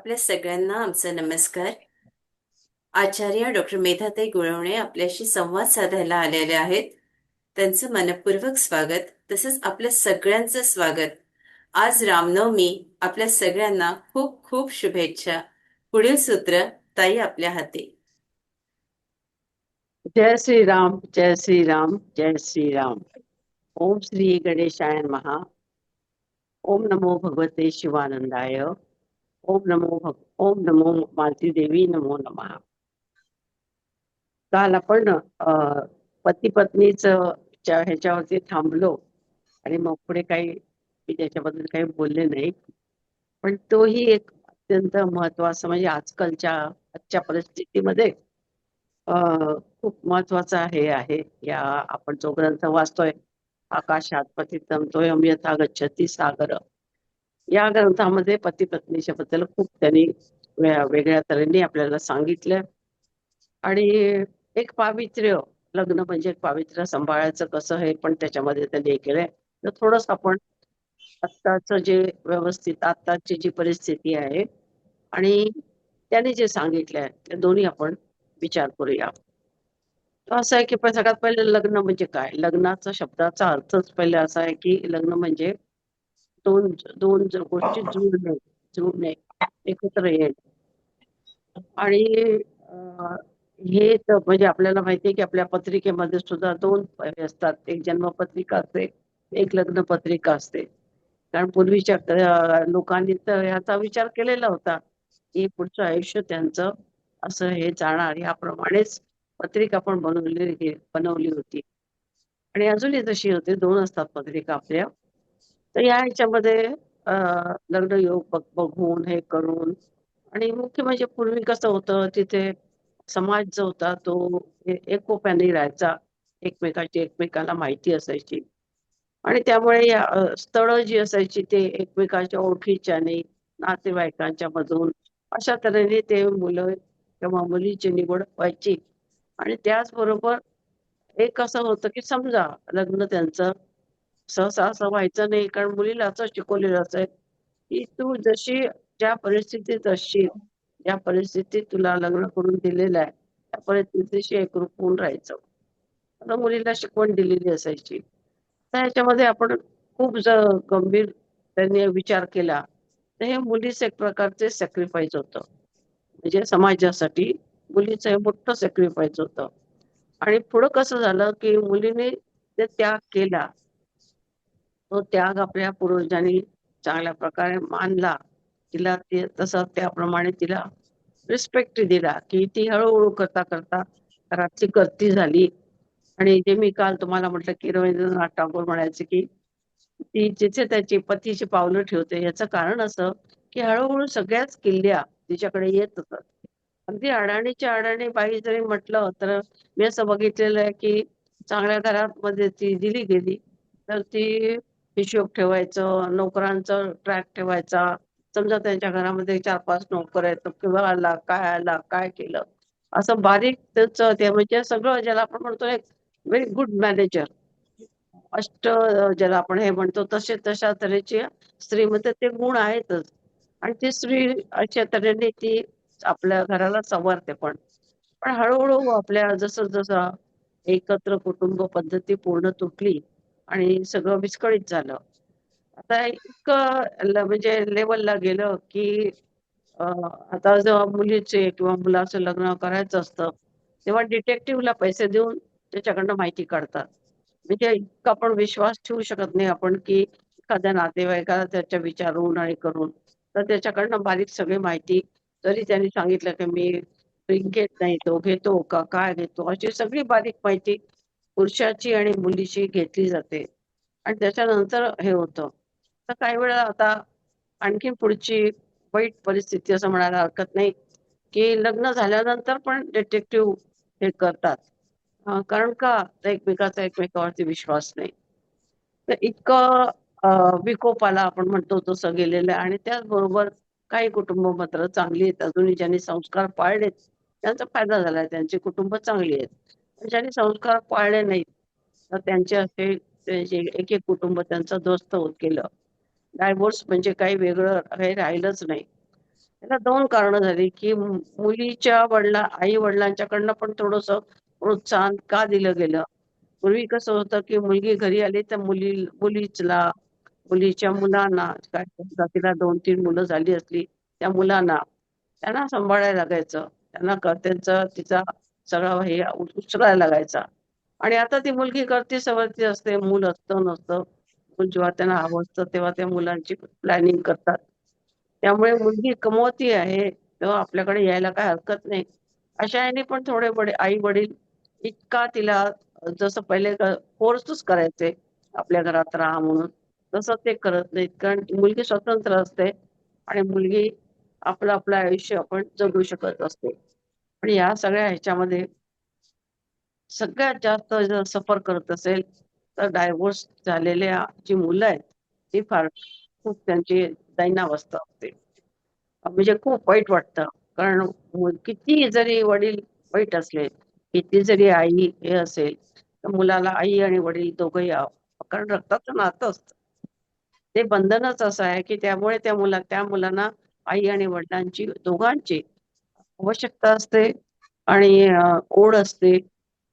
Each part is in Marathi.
आपल्या सगळ्यांना आमचा नमस्कार. आचार्य डॉक्टर मेधाताई गुळवणे आपल्याशी संवाद साधायला आलेले आहेत. त्यांचं मनपूर्वक स्वागत. तसंच आपल्या सगळ्यांचं स्वागत. आज रामनवमी. आपल्या सगळ्यांना खूप खूप शुभेच्छा. पुढील सूत्र ताई आपल्या हाती. जय श्री राम, जय श्री राम, जय श्री राम. ओम श्री गणेशाय नमः. ओम नमो भगवते शिवानंदाय. ओम नमो मालती देवी नमो नमः. काल आपण पती पत्नीच ह्याच्यावरती थांबलो आणि मग पुढे काही मी त्याच्याबद्दल काही बोलले नाही. पण तोही एक अत्यंत महत्वाचा म्हणजे आजच्या परिस्थितीमध्ये खूप महत्वाचा हे आहे. या आपण जो ग्रंथ वाचतोय, आकाशात पतितम तोयम यथा गच्छति सागर, या ग्रंथामध्ये पती पत्नीच्या बद्दल खूप त्यांनी वेगळ्या तऱ्हेने आपल्याला सांगितलं. आणि एक पावित्र्य, लग्न म्हणजे एक पावित्र्य सांभाळायचं कसं हे पण त्याच्यामध्ये त्यांनी हे केलंय. तर थोडस आपण आत्ताच जे व्यवस्थित आत्ताची जी परिस्थिती आहे आणि त्यांनी जे सांगितलंय ते दोन्ही आपण विचार करूया. तर असं आहे की सगळ्यात पहिले लग्न म्हणजे काय. लग्नाचा शब्दाचा अर्थच पहिले असा आहे की लग्न म्हणजे दोन दोन गोष्टी जुळणे, एकत्र येणे. आणि अं, हे तर म्हणजे आपल्याला माहितीये की आपल्या पत्रिकेमध्ये सुद्धा दोन हे असतात. एक जन्मपत्रिका असते, एक लग्न पत्रिका असते. कारण पूर्वीच्या लोकांनी तर ह्याचा विचार केलेला होता की पुढचं आयुष्य त्यांचं असं हे जाणार, याप्रमाणेच पत्रिका पण बनवली होती. आणि अजूनही तशी होते, दोन असतात पत्रिका आपल्या. तर या ह्याच्यामध्ये लग्न योग बघून हे करून. आणि मुख्य म्हणजे पूर्वी कसं होतं, तिथे समाज जो होता तो एकोप्याने राहायचा, एकमेकाला माहिती असायची. आणि त्यामुळे या स्थळं जी असायची ते एकमेकांच्या ओळखीच्याने, नातेवाईकांच्या मधून अशा तऱ्हेने ते मुलं किंवा मुलीची निवड व्हायची. आणि त्याचबरोबर एक असं होतं की समजा लग्न त्यांचं सहसा असं व्हायचं नाही, कारण मुलीला असं शिकवलेलं असेल की तू जशी ज्या परिस्थितीत असशील, ज्या परिस्थितीत तुला लग्न करून दिलेलं आहे त्या परिस्थितीशी एकरूप होऊन राहायचं. आता मुलीला शिकवण दिलेली असायची. तर ह्याच्यामध्ये आपण खूप गंभीर त्यांनी विचार केला तर हे मुलीचं एक प्रकारचे सॅक्रिफाईस होतं. म्हणजे समाजासाठी मुलीचं हे मोठं सॅक्रिफाईस होतं. आणि पुढं कसं झालं की मुलीने ते त्याग केला. तो त्याग आपल्या पूर्वजांनी चांगल्या प्रकारे मानला. तिला ते तसं त्याप्रमाणे तिला रिस्पेक्ट दिला की ती हळूहळू करता करता घरातली करती झाली. आणि जे मी काल तुम्हाला म्हटलं की रवींद्रनाथ टागोर म्हणायचे की ती जिथे त्याची पतीची पावलं ठेवते, याचं कारण असं की हळूहळू सगळ्याच किल्ल्या तिच्याकडे येत होतात. अगदी अडाणीच्या अडाणी बाई जरी म्हटलं तर मी असं बघितलेलं आहे की चांगल्या घरात मध्ये ती दिली गेली तर ती हिशोब ठेवायचं, नोकरांचं ट्रॅक ठेवायचा. समजा त्यांच्या घरामध्ये 4-5 नोकर आहेत, किंवा आला, काय केलं, असं बारीक त्याचं ते म्हणजे सगळं ज्याला आपण म्हणतो एक व्हेरी गुड मॅनेजर, ज्याला आपण हे म्हणतो तशा तऱ्हेची स्त्रीमध्ये ते गुण आहेतच. आणि ती स्त्री अशा तऱ्हेने ती आपल्या घराला सवारते पण. पण हळूहळू आपल्या जसं जसं एकत्र कुटुंब पद्धती पूर्ण तुटली आणि सगळं विस्कळीत झालं. आता इतकं म्हणजे लेवलला गेलं की आता जेव्हा मुलीचे किंवा मुलाचं लग्न करायचं असतं तेव्हा डिटेक्टिव्हला पैसे देऊन त्याच्याकडनं माहिती काढतात. म्हणजे इतका आपण विश्वास ठेवू शकत नाही आपण की एखाद्या नातेवाईकाला त्याच्या विचारून आणि करून. तर त्याच्याकडनं बारीक सगळी माहिती, जरी त्यांनी सांगितलं की मी ड्रिंक घेत नाही, तो घेतो का काय घेतो, अशी सगळी बारीक माहिती पुरुषाची आणि मुलीची घेतली जाते. आणि त्याच्यानंतर हे होतं. तर काही वेळा आता आणखी पुढची वाईट परिस्थिती असं म्हणायला हरकत नाही की लग्न झाल्यानंतर पण डिटेक्टिव्ह हे करतात. कारण का तर एकमेकावरती विश्वास नाही. तर इतकं विकोपाला आपण म्हणतो तसं गेलेलं आहे. आणि त्याचबरोबर काही कुटुंब मात्र चांगली आहेत, अजूनही ज्यांनी संस्कार पाळलेत त्यांचा फायदा झालाय, त्यांची कुटुंब चांगली आहेत. पण ज्यांनी संस्कार पाळले नाहीत तर त्यांचे असे एक एक कुटुंब त्यांचं ध्वस्त होत गेलं. डायव्होर्स म्हणजे काही वेगळं हे राहिलंच नाही. त्याला दोन कारणं झाली, की मुलीच्या आई वडिलांच्याकडनं पण थोडस प्रोत्साहन का दिलं गेलं. पूर्वी कसं होतं, की मुलगी घरी आली तर मुलीचला, मुलीच्या मुलांना, काय समजा तिला 2-3 मुलं झाली असली, त्या मुलांना त्यांना सांभाळायला लागायचं. त्यांना त्यांचं तिचा सगळा हे उचलायला लागायचा. आणि आता ती मुलगी करती सवरती असते, मूल असतं नसतं. पण जेव्हा त्यांना हवं असतं तेव्हा त्या मुलांची प्लॅनिंग करतात. त्यामुळे मुलगी कमवती आहे, तेव्हा आपल्याकडे यायला काही हरकत नाही. अशा ह्याने पण थोडे बडे आई-वडील इतका तिला जसं पहिले फोर्सच करायचे, आपल्या घरात राहा म्हणून. तसं ते करत नाहीत. कारण मुलगी स्वतंत्र असते आणि मुलगी आपलं आयुष्य आपण जगू शकत असते. पण या सगळ्या ह्याच्यामध्ये सगळ्यात जास्त जर सफर करत असेल, तर डायव्होर्स झालेल्या जी मुलं आहेत, ती फार खूप त्यांची दैनावस्था असते. म्हणजे खूप वाईट वाटतं. कारण किती जरी वडील वाईट असले, किती जरी आई हे असेल, तर मुलाला आई आणि वडील दोघंही कारण रक्ताचं नातं असतं. ते बंधनच असं आहे, की त्यामुळे त्या मुलांना आई आणि वडिलांची दोघांची आवश्यकता असते आणि ओढ असते.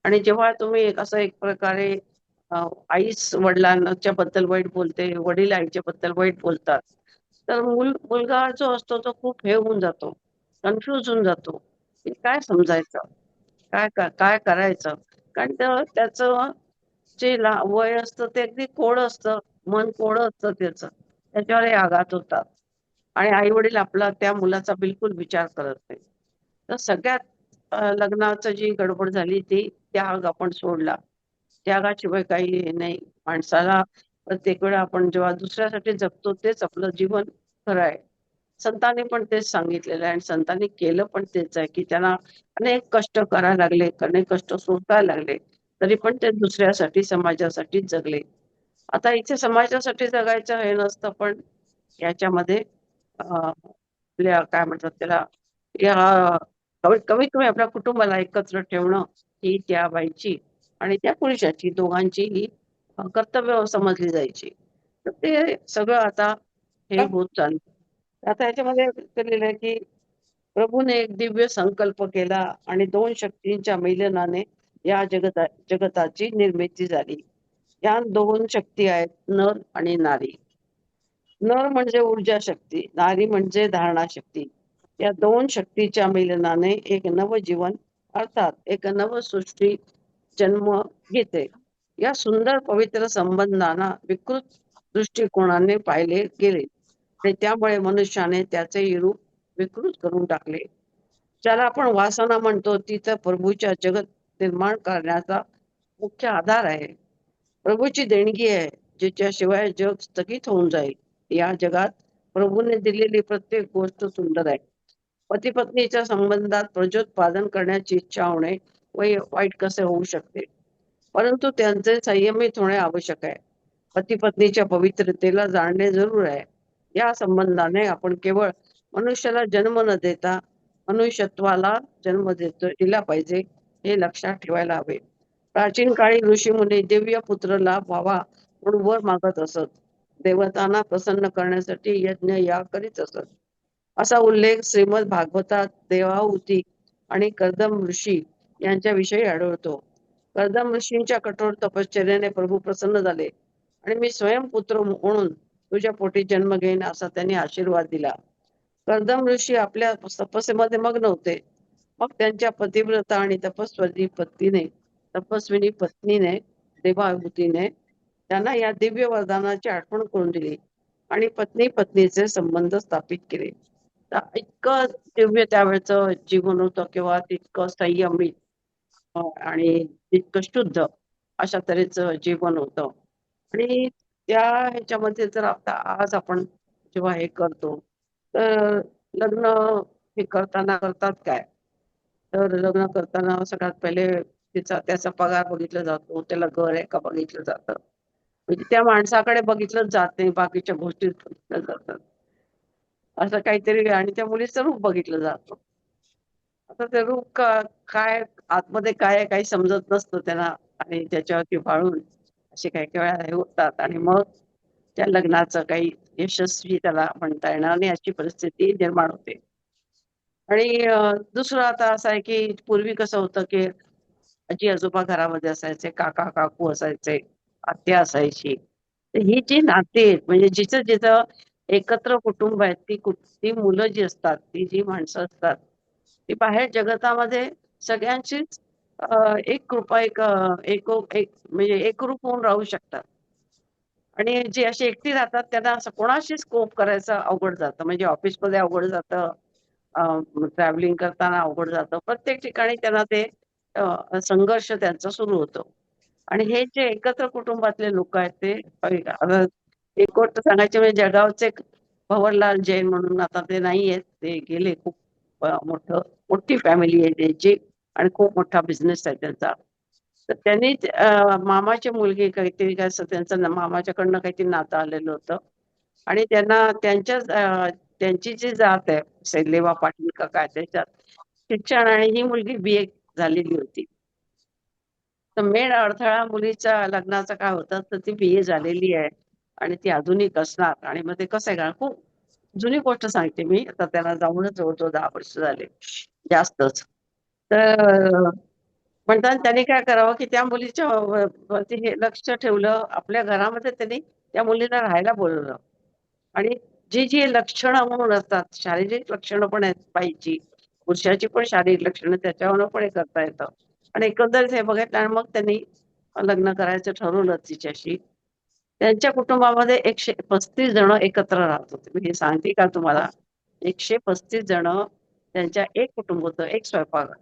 आणि जेव्हा तुम्ही असं एक प्रकारे आईच वडिलांच्या बद्दल वाईट बोलते, वडील आईच्या बद्दल वाईट बोलतात, तर मुलगा जो असतो तो खूप हे होऊन जातो, कन्फ्यूज होऊन जातो, की काय समजायचं, काय करायचं. कारण त्याचं जे वय असतं ते अगदी कोवळं असतं, मन कोवळं असतं त्याचं. त्याच्यावरही आघात होतात. आणि आई-वडील आपला त्या मुलाचा बिलकुल विचार करत नाही. तर सगळ्यात लग्नाचं जी गडबड झाली ती त्याग आपण सोडला. त्यागाशिवाय काही हे नाही. माणसाला प्रत्येक वेळा आपण जेव्हा दुसऱ्यासाठी जगतो तेच आपलं जीवन खरं आहे. संतांनी पण तेच सांगितलेलं आहे आणि संतांनी केलं पण तेच आहे, की त्यांना अनेक कष्ट करायला लागले, अनेक कष्ट सोसायला लागले, तरी पण ते दुसऱ्यासाठी, समाजासाठी जगले. आता इथे समाजासाठी जगायचं हे नसतं, पण याच्यामध्ये आपल्या काय म्हणतात त्याला, या कमीत कमी आपल्या कुटुंबाला एकत्र ठेवणं ही त्या बाईची आणि त्या पुरुषाची दोघांची ही कर्तव्य समजली जायची. तर ते सगळं आता हे होत चाललं. आता याच्यामध्ये केलेलं आहे, की प्रभूने एक दिव्य संकल्प केला आणि दोन शक्तींच्या मिलनाने या जगताची निर्मिती झाली. या दोन शक्ती आहेत, नर आणि नारी. नर म्हणजे ऊर्जा शक्ती, नारी म्हणजे धारणा शक्ती. या दोन शक्तीच्या मिलनाने एक नवजीवन अर्थात एक नवसृष्टी जन्म घेते. या सुंदर पवित्र संबंधांना विकृत दृष्टिकोनाने पाहिले गेले आणि त्यामुळे मनुष्याने त्याचे रूप विकृत करून टाकले. ज्याला आपण वासना म्हणतो ती तर प्रभूच्या जगत निर्माण करण्याचा मुख्य आधार आहे. प्रभूची देणगी आहे, जिच्याशिवाय जग स्थगित होऊन जाईल. या जगात प्रभूने दिलेली प्रत्येक गोष्ट सुंदर आहे. पती पत्नीच्या संबंधात प्रजोत्पादन करण्याची इच्छा होणे वाईट कसे होऊ शकते, परंतु त्यांचे संयमित होणे आवश्यक आहे. पती पत्नीच्या पवित्रतेला जाणणे जरूर आहे. या संबंधाने आपण केवळ मनुष्याला जन्म न देता मनुष्यत्वाला दिला पाहिजे, हे लक्षात ठेवायला हवे. प्राचीन काळी ऋषीमुनी दिव्य पुत्र लाभ व्हावा म्हणून वर मागत असत. देवतांना प्रसन्न करण्यासाठी यज्ञ या करीत असत. असा उल्लेख श्रीमद भागवतात देवाहुती आणि कर्दम ऋषी यांच्याविषयी आढळतो. कर्दम ऋषींच्या कठोर तपश्चर्याने प्रभू प्रसन्न झाले आणि मी स्वयंपुत्र म्हणून तुझ्या पोटी जन्म घेईन असा त्यांनी आशीर्वाद दिला. कर्दम ऋषी आपल्या तपस्येमध्ये मग्न होते. मग त्यांच्या पतिव्रता आणि तपस्विनी पत्नीने देवाहुतीने त्यांना या दिव्य वरदानाची आठवण करून दिली आणि पत्नी पत्नीचे संबंध स्थापित केले. तर इतकं दिव्य त्यावेळेचं जीवन होतं किंवा तितकं संयमित आणि तितकं शुद्ध अशा तऱ्हेचं जीवन होतं. आणि त्या ह्याच्यामध्ये जर आता आज आपण जेव्हा हे करतो, तर लग्न हे करतात काय? तर लग्न करताना सगळ्यात पहिले त्याचा पगार बघितला जातो, त्याला घर आहे का बघितलं जातं. म्हणजे त्या माणसाकडे बघितलंच जात नाही, बाकीच्या गोष्टी बघितल्या जातात. असं काहीतरी आणि त्या मुलीचं रूप बघितलं जातं. आता ते रूप काय आतमध्ये काय आहे काही समजत नसतं त्यांना आणि त्याच्यावरती भाळून असे काही काही वेळा हे होतात आणि मग त्या लग्नाचं काही यशस्वी त्याला म्हणता येणार नाही अशी परिस्थिती निर्माण होते. आणि दुसरं आता असं आहे की पूर्वी कसं होतं की आजी आजोबा घरामध्ये असायचे, काका काकू असायचे, आत्या असायची. तर ही जी नाती आहेत म्हणजे जिचं जिचं एकत्र कुटुंब आहेत, ती मुलं जी असतात, ती जी माणसं असतात, ती बाहेर जगतामध्ये सगळ्यांचीच एक कृपा एक म्हणजे एकरूप होऊन राहू शकतात. आणि जी अशी एकटी राहतात त्यांना असं कोणाशीच कोप करायचं अवघड जातं. म्हणजे ऑफिसमध्ये अवघड जातं, ट्रॅव्हलिंग करताना अवघड जातं. प्रत्येक ठिकाणी त्यांना ते संघर्ष त्यांचा सुरू होतो. आणि हे जे एकत्र कुटुंबातले लोक आहेत ते आता एक गोष्ट सांगायची म्हणजे जळगावचे एक भवरलाल जैन म्हणून आता ते नाही आहेत, ते गेले. खूप मोठी फॅमिली आहे त्यांची आणि खूप मोठा बिझनेस आहे त्यांचा. तर त्यांनी मामाची मुलगी काहीतरी काय असं त्यांचं मामाच्याकडनं काहीतरी नातं आलेलं होतं आणि त्यांना त्यांची जी जात आहे सैलेवा पाटील का काय त्याच्यात शिक्षण आणि ही मुलगी BA झालेली होती. तर मेन अडथळा मुलीच्या लग्नाचा काय होता तर ती BA झालेली आहे आणि ती आधुनिक असणार आणि मग ते कसं आहे का खूप जुनी गोष्ट सांगते मी. आता त्याला जाऊनच जवळजवळ 10 वर्ष झाले जास्तच. तर म्हणतात त्यांनी काय करावं की त्या मुलीच्या वरती हे लक्ष ठेवलं. आपल्या घरामध्ये त्यांनी त्या मुलीला राहायला बोलवलं आणि जी जी लक्षणं म्हणून असतात, शारीरिक लक्षणं पण आहेत बाईची, पुरुषाची पण शारीरिक लक्षणं त्याच्यावरनं पण हे करता येतं आणि एकंदरीत हे बघितलं आणि मग त्यांनी लग्न करायचं ठरवलं तिच्याशी. त्यांच्या कुटुंबामध्ये 135 जण एकत्र राहत होते. मी हे सांगते का तुम्हाला? 135 जण त्यांच्या एक कुटुंब होतं, एक स्वयंपाकघर.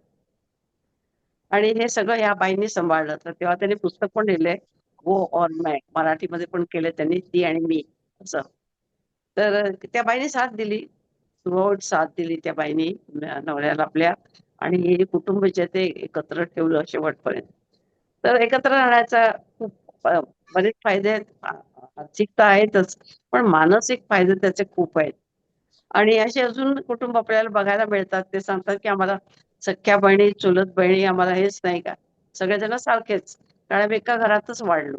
आणि हे सगळं ह्या बाईंनी सांभाळलं. तर तेव्हा त्यांनी पुस्तक पण लिहिलंय, वो और मैं. मराठीमध्ये पण केलंय त्यांनी, ती आणि मी असं. तर त्या बाईने साथ दिली. थ्रूआउट साथ दिली त्या बाईनी नवऱ्याला आपल्या आणि हे कुटुंब जे ते एकत्र ठेवलं शेवटपर्यंत. तर एकत्र राहण्याचा खूप बरेच फायदे आहेत. आर्थिक तर आहेतच, पण मानसिक फायदे त्याचे खूप आहेत. आणि असे अजून कुटुंब आपल्याला बघायला मिळतात. ते सांगतात, की आम्हाला सख्ख्या बहिणी, चुलत बहिणी आम्हाला हेच नाही का, सगळेजण सारखेच. कारण आम्ही एका घरातच वाढलो.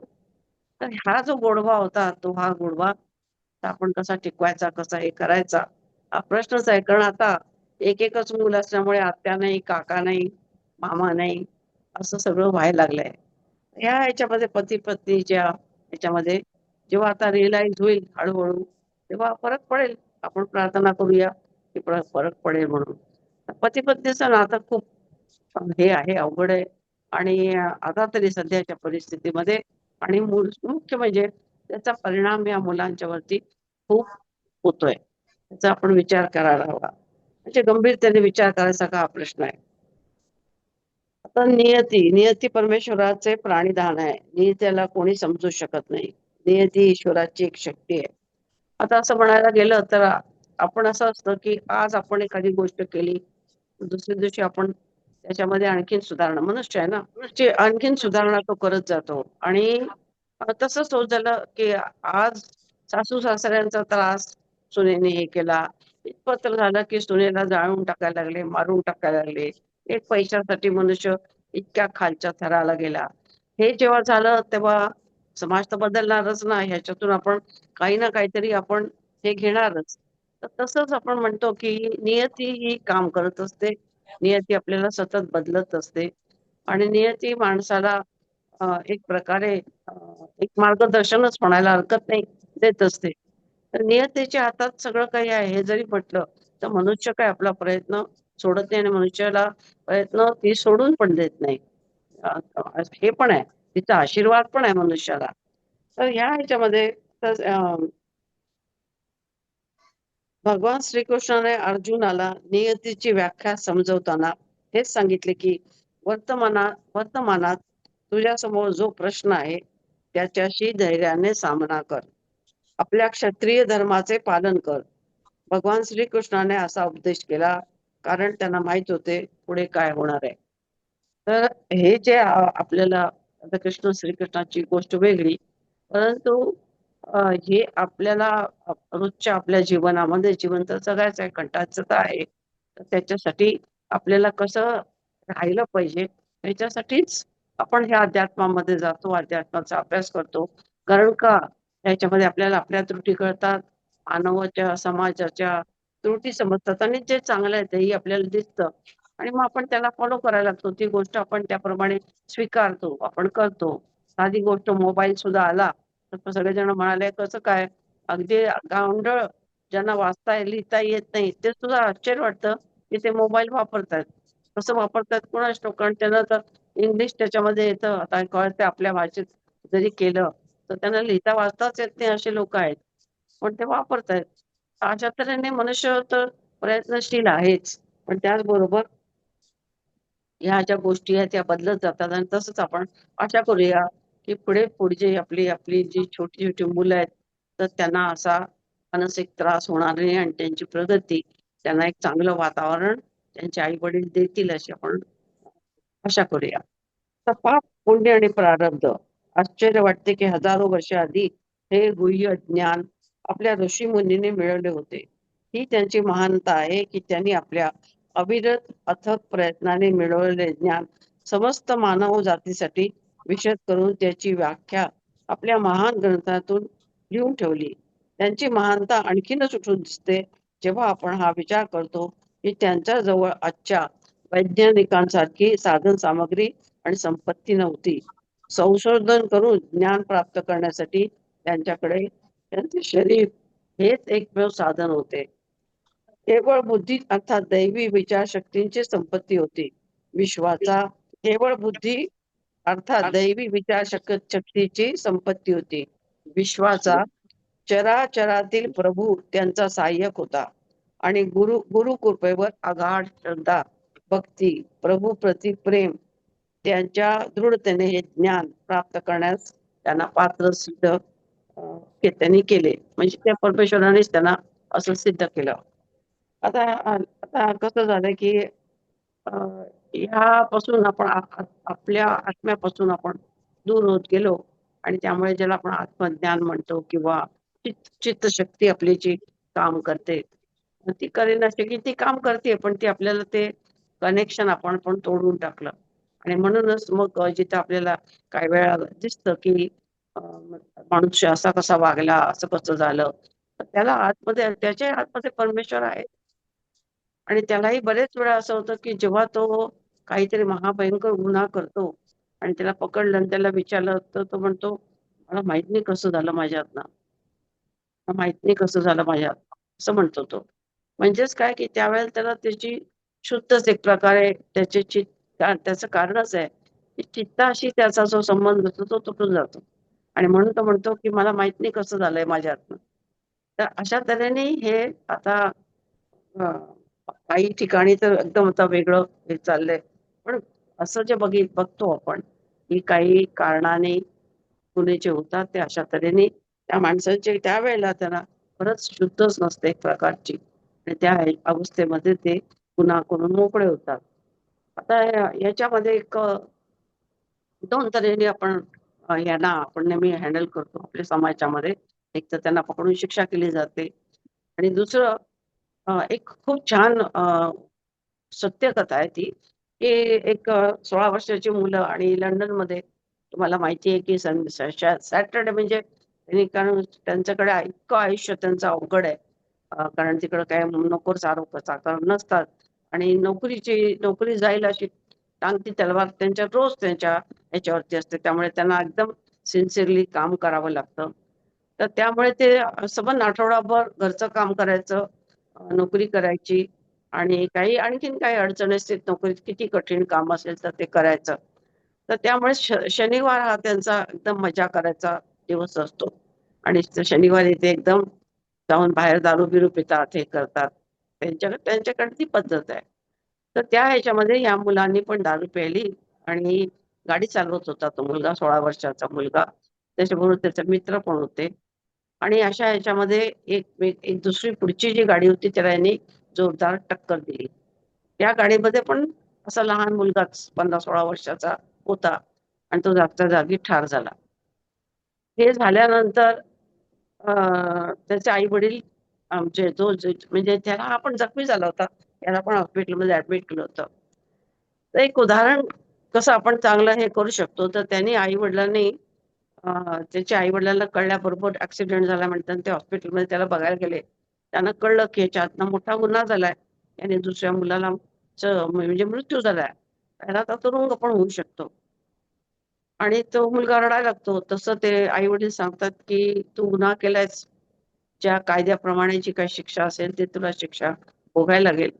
तर हा जो गोडवा होता, तो हा गोडवा आपण कसा टिकवायचा, कसा हे करायचा, हा प्रश्नच आहे. कारण आता एक-एकच मूल असल्यामुळे आत्या नाही, काका नाही, मामा नाही, असं सगळं व्हायला लागलंय. ह्या ह्याच्यामध्ये पती-पत्नीच्या ह्याच्यामध्ये जेव्हा आता रिअलाईज होईल हळू-हळू, तेव्हा फरक पडेल. आपण प्रार्थना करूया, की फरक पडेल म्हणून. पती-पत्नीचं नातं खूप हे आहे, अवघड आहे आणि आता तरी सध्याच्या परिस्थितीमध्ये आणि मुख्य म्हणजे त्याचा परिणाम या मुलांच्यावरती खूप होतोय. त्याचा आपण विचार करायला हवा. म्हणजे गंभीरतेने विचार करायसारखा हा प्रश्न आहे. आता नियती परमेश्वराचे प्राणिधान आहे. नियतीला कोणी समजू शकत नाही. नियती ईश्वराची एक शक्ती आहे. आता असं म्हणायला गेलं तर आपण असं असतं, की आज आपण एखादी गोष्ट केली, दुसऱ्या दिवशी आपण त्याच्यामध्ये आणखीन सुधारणा मनुष्य आहे ना, मनुष्य आणखीन सुधारणा तो करत जातो आणि तसंच होत झालं, की आज सासू-सासऱ्यांचा त्रास सुनेने हे केला. इतपत झालं, की सुनेला जाळून टाकायला लागले, मारून टाकायला लागले. एक पैशासाठी मनुष्य इतक्या खालच्या थराला गेला. हे जेव्हा झालं तेव्हा समाज तर बदलणारच ना, ह्याच्यातून आपण काही ना काहीतरी आपण हे घेणारच. तर तसंच आपण म्हणतो, की नियती ही काम करत असते. नियती आपल्याला सतत बदलत असते आणि नियती माणसाला एक प्रकारे अ, एक मार्गदर्शनच म्हणायला हरकत नाही, देत असते. तर नियतीच्या हातात सगळं काही आहे हे जरी म्हटलं, तर मनुष्य काय आपला प्रयत्न सोडत नाही आणि मनुष्याला प्रयत्न ती सोडून पण देत नाही. हे पण आहे, तिचा आशीर्वाद पण आहे मनुष्याला. तर ह्या ह्याच्यामध्ये तर भगवान श्रीकृष्णाने अर्जुनाला नियतीची व्याख्या समजवताना हेच सांगितले, की वर्तमानात तुझ्यासमोर जो प्रश्न आहे, त्याच्याशी धैर्याने सामना कर. आपल्या क्षत्रिय धर्माचे पालन कर. भगवान श्रीकृष्णाने असा उपदेश केला, कारण त्यांना माहीत होते पुढे काय होणार आहे. तर हे जे आपल्याला आता श्रीकृष्णाची गोष्ट वेगळी, परंतु हे आपल्याला रोजच्या आपल्या जीवनामध्ये जीवन तर जगायचं आहे, कंटाळाचं तर आहे. तर त्याच्यासाठी आपल्याला कसं राहिलं पाहिजे, याच्यासाठीच आपण ह्या अध्यात्मामध्ये जातो, अध्यात्माचा अभ्यास करतो. कारण का त्याच्यामध्ये आपल्याला आपल्या त्रुटी कळतात, मानवाच्या, समाजाच्या त्रुटी समजतात आणि जे चांगलं आहे तेही आपल्याला दिसतं आणि मग आपण त्याला फॉलो करायला लागतो. ती गोष्ट आपण त्याप्रमाणे स्वीकारतो, आपण करतो. साधी गोष्ट मोबाईल सुद्धा आला, तर सगळेजण म्हणाले, "कसं काय?" अगदी गावंढळ ज्यांना वाचता लिहिता येत नाही, ते सुद्धा आश्चर्य वाटतं, की ते मोबाईल वापरतायत. कसं वापरतात कुणास ठाऊक? कारण त्यांना तर इंग्लिश त्याच्यामध्ये येतं. आता कळतं आपल्या भाषेत जरी केलं, तर त्यांना लिहिता वाचताच येत नाही असे लोकं आहेत. पण ते वापरतायत. अशा तऱ्हेने मनुष्य तर प्रयत्नशील आहेच. पण त्याचबरोबर ह्या ज्या गोष्टी आहेत त्या बदलत जातात आणि तसंच आपण आशा करूया, की पुढची आपली आपली जी छोटी-छोटी मुलं आहेत, तर त्यांना असा मानसिक त्रास होणार नाही आणि त्यांची प्रगती, त्यांना एक चांगलं वातावरण त्यांचे आई-वडील देतील अशी आपण आशा करूया. तर पाप, पुण्य आणि प्रारब्ध. आश्चर्य वाटते, की हजारो वर्ष आधी हे गुह्य ज्ञान आपल्या ऋषीमुनींनी मिळवले होते. ही त्यांची महानता आहे, की त्यांनी आपल्या अविरत अथक प्रयत्नाने मिळवलेले ज्ञान समस्त मानव जातीसाठी विशद करून त्याची व्याख्या आपल्या महान ग्रंथातून लिहून ठेवली. त्यांची महानता आणखीनच उठून दिसते, जेव्हा आपण हा विचार करतो, की त्यांच्या जवळ आजच्या वैज्ञानिकांसारखी साधन सामग्री आणि संपत्ती नव्हती. संशोधन करून ज्ञान प्राप्त करण्यासाठी त्यांच्याकडे त्यांचे शरीर हेच एकमेव साधन होते. केवळ बुद्धी अर्थात दैवी विचारशक्तींची संपत्ती होती. विश्वाचा केवळ बुद्धी अर्थात दैवी शक्तीची संपत्ती होती. विश्वाचा चराचरातील प्रभू त्यांचा सहाय्यक होता आणि गुरु कृपेवर आगाढ श्रद्धा, भक्ती, प्रभू प्रति प्रेम त्यांच्या दृढतेने हे ज्ञान प्राप्त करण्यास त्यांना पात्र सिद्ध त्यांनी केले. म्हणजे त्या परमेश्वरानेच त्यांना असं सिद्ध केलं. आता आता कसं झालं, की अ, ह्यापासून आपण आपल्या आत्म्यापासून आपण दूर होत गेलो आणि त्यामुळे ज्याला आपण आत्मज्ञान म्हणतो किंवा चित्तशक्ती आपली जी काम करते, ती करेनाशी की ती काम करते, पण ती आपल्याला ते कनेक्शन आपण पण तोडून टाकलं आणि म्हणूनच मग जिथं आपल्याला काही वेळा दिसतं, की मनुष्य असा कसा वागला, असं कसं झालं, तर त्याला आतमध्ये त्याच्या आतमध्ये परमेश्वर आहे. आणि त्यालाही बरेच वेळा असं होतं, की जेव्हा तो काहीतरी महाभयंकर गुन्हा करतो आणि त्याला पकडलं आणि त्याला विचारलं, तर तो म्हणतो, "मला माहीत नाही कसं झालं माझ्या हातनं. मला माहीत नाही कसं झालं माझ्या हातनं." असं म्हणतो तो. म्हणजेच काय, की त्यावेळेला त्याला त्याची शुद्धच एक प्रकारे त्याचे त्याचं कारणच आहे, की चित्ताशी त्याचा जो संबंध असतो तो तुटून जातो. आणि म्हणून तो म्हणतो, की "मला माहीत नाही कसं झालंय माझ्या हातनं." तर अशा तऱ्हेने हे आता हां. काही ठिकाणी तर एकदम आता वेगळं हे चाललंय. पण असं जे बघतो आपण, की काही कारणाने गुन्हे जे होतात ते अशा तऱ्हेने त्या माणसाचे त्यावेळेला त्यांना खरंच शुद्धच नसते एक प्रकारची आणि त्या अवस्थेमध्ये ते गुन्हा करून मोकळे होतात. आता याच्यामध्ये एक 2 तऱ्हेने आपण यांना आपण नेहमी हँडल करतो आपल्या समाजामध्ये. एक तर त्यांना पकडून शिक्षा केली जाते आणि दुसरं एक खूप छान सत्यकथा आहे ती, की एक 16 वर्षाची मुलं आणि लंडनमध्ये तुम्हाला माहिती आहे, की सॅटरडे म्हणजे त्यांनी कारण त्यांच्याकडे इतकं आयुष्य त्यांचं अवघड आहे. कारण तिकडं काय नोकर चाकर नसतात आणि नोकरी जाईल अशी टांगती तलवार त्यांच्या रोज त्यांच्या ह्याच्यावरती असते. त्यामुळे त्यांना एकदम सिन्सिअरली काम करावं लागतं. तर त्यामुळे ते सबंध आठवडाभर घरचं काम करायचं, नोकरी करायची आणि काही आणखीन काही अडचण असते नोकरीत किती कठीण काम असेल तर ते करायचं. तर त्यामुळे शनिवार हा त्यांचा एकदम मजा करायचा दिवस असतो आणि शनिवारी ते एकदम जाऊन बाहेर दारू-बिरू पितात, हे करतात. त्यांच्याकडे ती पद्धत आहे. तर त्या ह्याच्यामध्ये या मुलांनी पण दारू प्यायली आणि गाडी चालवत होता तो मुलगा 16 वर्षाचा मुलगा. त्याच्याबरोबर त्याचे मित्र पण होते आणि अशा ह्याच्यामध्ये एक दुसरी पुढची जी गाडी होती त्याला यांनी जोरदार टक्कर दिली. त्या गाडीमध्ये पण असा लहान मुलगाच 15-16 वर्षाचा होता आणि तो जागच्या जागी ठार झाला. हे झाल्यानंतर अ, त्याचे आई-वडील आमचे म्हणजे त्याला हा पण जखमी झाला होता. त्याला पण हॉस्पिटलमध्ये ॲडमिट केलं होतं. तर एक उदाहरण कसं आपण चांगलं हे करू शकतो, तर त्यांनी आई-वडिलांनी त्याच्या आई-वडिलांना कळल्याबरोबर ॲक्सिडेंट झाला म्हणताना ते हॉस्पिटलमध्ये त्याला बघायला गेले. त्यांना कळलं की याच्यातनं मोठा गुन्हा झालाय, याने दुसऱ्या मुलाला म्हणजे मृत्यू झालाय, त्याला आता तुरुंग पण होऊ शकतो. आणि तो मुलगा रडायला लागतो. तसं ते आई वडील सांगतात की तू गुन्हा केलायस, ज्या कायद्याप्रमाणे जी काही शिक्षा असेल ते तुला शिक्षा भोगायला लागेल.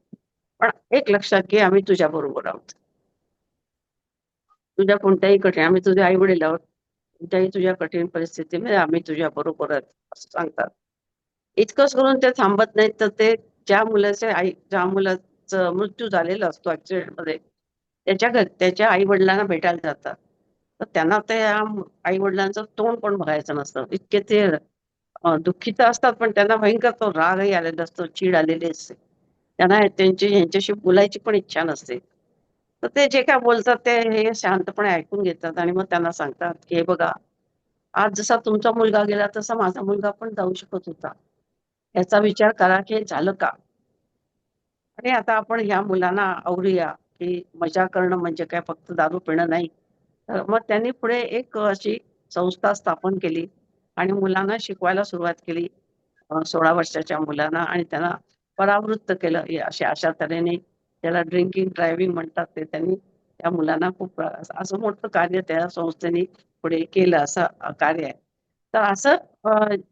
पण एक लक्षात घे, आम्ही तुझ्या बरोबर आहोत. तुझ्या कोणत्याही कठीण, आम्ही तुझे आई वडील आहोत, कोणत्याही तुझ्या कठीण परिस्थितीमध्ये आम्ही तुझ्या बरोबर आहोत असं सांगतात. इतकंच करून ते थांबत नाहीत, तर ते ज्या मुलाचा मृत्यू झालेला असतो ऍक्सिडेंट मध्ये, त्याच्या आई वडिलांना भेटायला जातात. तर त्यांना त्या आई वडिलांचं तोंड पण बघायचं नसतं, इतके ते दुःखित असतात. पण त्यांना भयंकर तो रागही आलेला असतो, चीड आलेली असते. त्यांना यांच्याशी बोलायची पण इच्छा नसते. तर ते जे काय बोलतात ते हे शांतपणे ऐकून घेतात आणि मग त्यांना सांगतात की हे बघा, आज जसा तुमचा मुलगा गेला तसा माझा मुलगा पण जाऊ शकत होता, याचा विचार करा की हे झालं का. आणि आता आपण ह्या मुलांना आवरूया की मजा करणं म्हणजे काय फक्त दारू पिणं नाही. तर मग त्यांनी पुढे एक अशी संस्था स्थापन केली आणि मुलांना शिकवायला सुरुवात केली. 16 वर्षाच्या मुलांना, आणि त्यांना परावृत्त केलं. अशा तऱ्हेने त्याला ड्रिंकिंग ड्रायव्हिंग म्हणतात, ते त्यांनी त्या मुलांना खूप असं मोठं कार्य त्या संस्थेने पुढे केलं, असं कार्य आहे. तर असं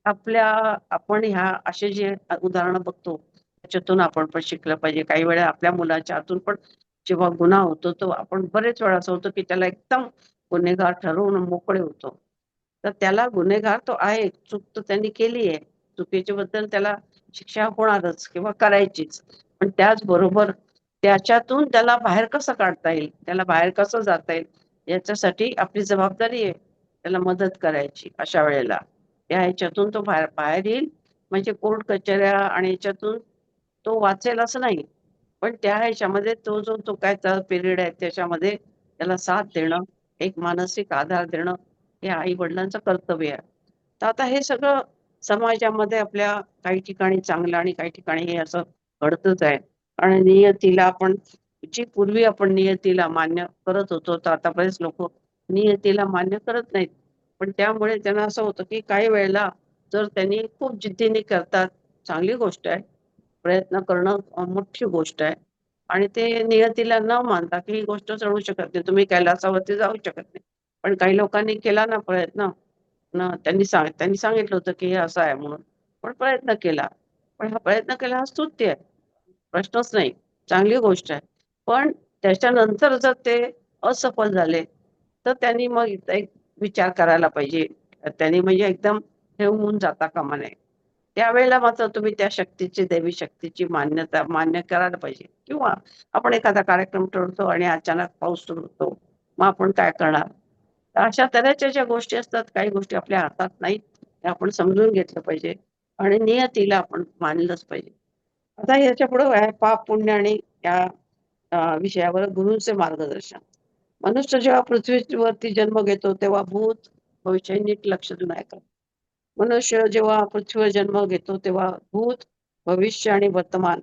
आपण ह्या असे जे उदाहरणं बघतो, त्याच्यातून आपण पण शिकलं पाहिजे. काही वेळा आपल्या मुलाच्या हातून पण जेव्हा गुन्हा होतो, तो आपण बरेच वेळा असं होतं की त्याला एकदम गुन्हेगार ठरवून मोकळे होतो. तर त्याला गुन्हेगार तो आहे, चूक तर त्यांनी केली आहे. चुकीच्या बद्दल त्याला शिक्षा होणारच किंवा करायचीच. पण त्याचबरोबर त्याच्यातून त्याला बाहेर कसं काढता येईल, त्याला बाहेर कसं जाता येईल, याच्यासाठी आपली जबाबदारी आहे त्याला मदत करायची अशा वेळेला. या ह्याच्यातून तो बाहेर बाहेर येईल, म्हणजे कोर्ट कचऱ्या आणि याच्यातून तो वाचेल असं नाही. पण त्या ह्याच्यामध्ये तो काय पिरियड आहे त्याच्यामध्ये त्याला साथ देणं, एक मानसिक आधार देणं, हे आई-वडिलांचं कर्तव्य आहे. तर आता हे सगळं समाजामध्ये आपल्या काही ठिकाणी चांगलं आणि काही ठिकाणी हे असं घडतच आहे. आणि पूर्वी आपण नियतीला मान्य करत होतो, तर आता बरेच लोकं नियतीला मान्य करत नाहीत. पण त्यामुळे त्यांना असं होतं, की काही वेळेला जर त्यांनी खूप जिद्दीने करतात, चांगली गोष्ट आहे. प्रयत्न करणं मोठी गोष्ट आहे. आणि ते नियतीला न मानता की ही गोष्ट चढू शकत नाही, तुम्ही कैलासावरती जाऊ शकत नाही. पण काही लोकांनी केला ना प्रयत्न, त्यांनी सांगितलं होतं की हे असं आहे म्हणून, पण प्रयत्न केला. पण हा प्रयत्न केला हा स्तुत्य आहे, प्रश्नच नाही, चांगली गोष्ट आहे. पण त्याच्यानंतर जर ते असफल झाले, तर त्यांनी मग एक विचार करायला पाहिजे. त्यांनी म्हणजे एकदम हे होऊन जाता कामा नये. त्यावेळेला मात्र तुम्ही त्या शक्तीची, दैवी शक्तीची मान्य करायला पाहिजे. किंवा आपण एखादा कार्यक्रम ठरवतो आणि अचानक पाऊस सुरू होतो, मग आपण काय करणार? तर अशा तऱ्हेच्या ज्या गोष्टी असतात, काही गोष्टी आपल्या हातात नाहीत, त्या आपण समजून घेतलं पाहिजे आणि नियतीला आपण मानलंच पाहिजे. आता याच्यापुढे आहे पाप, पुण्य आणि या विषयावर गुरूंचे मार्गदर्शन. मनुष्य जेव्हा पृथ्वीवरती जन्म घेतो, तेव्हा भूत, भविष्य नीट लक्ष देऊन ऐका. मनुष्य जेव्हा पृथ्वीवर जन्म घेतो, तेव्हा भूत, भविष्य आणि वर्तमान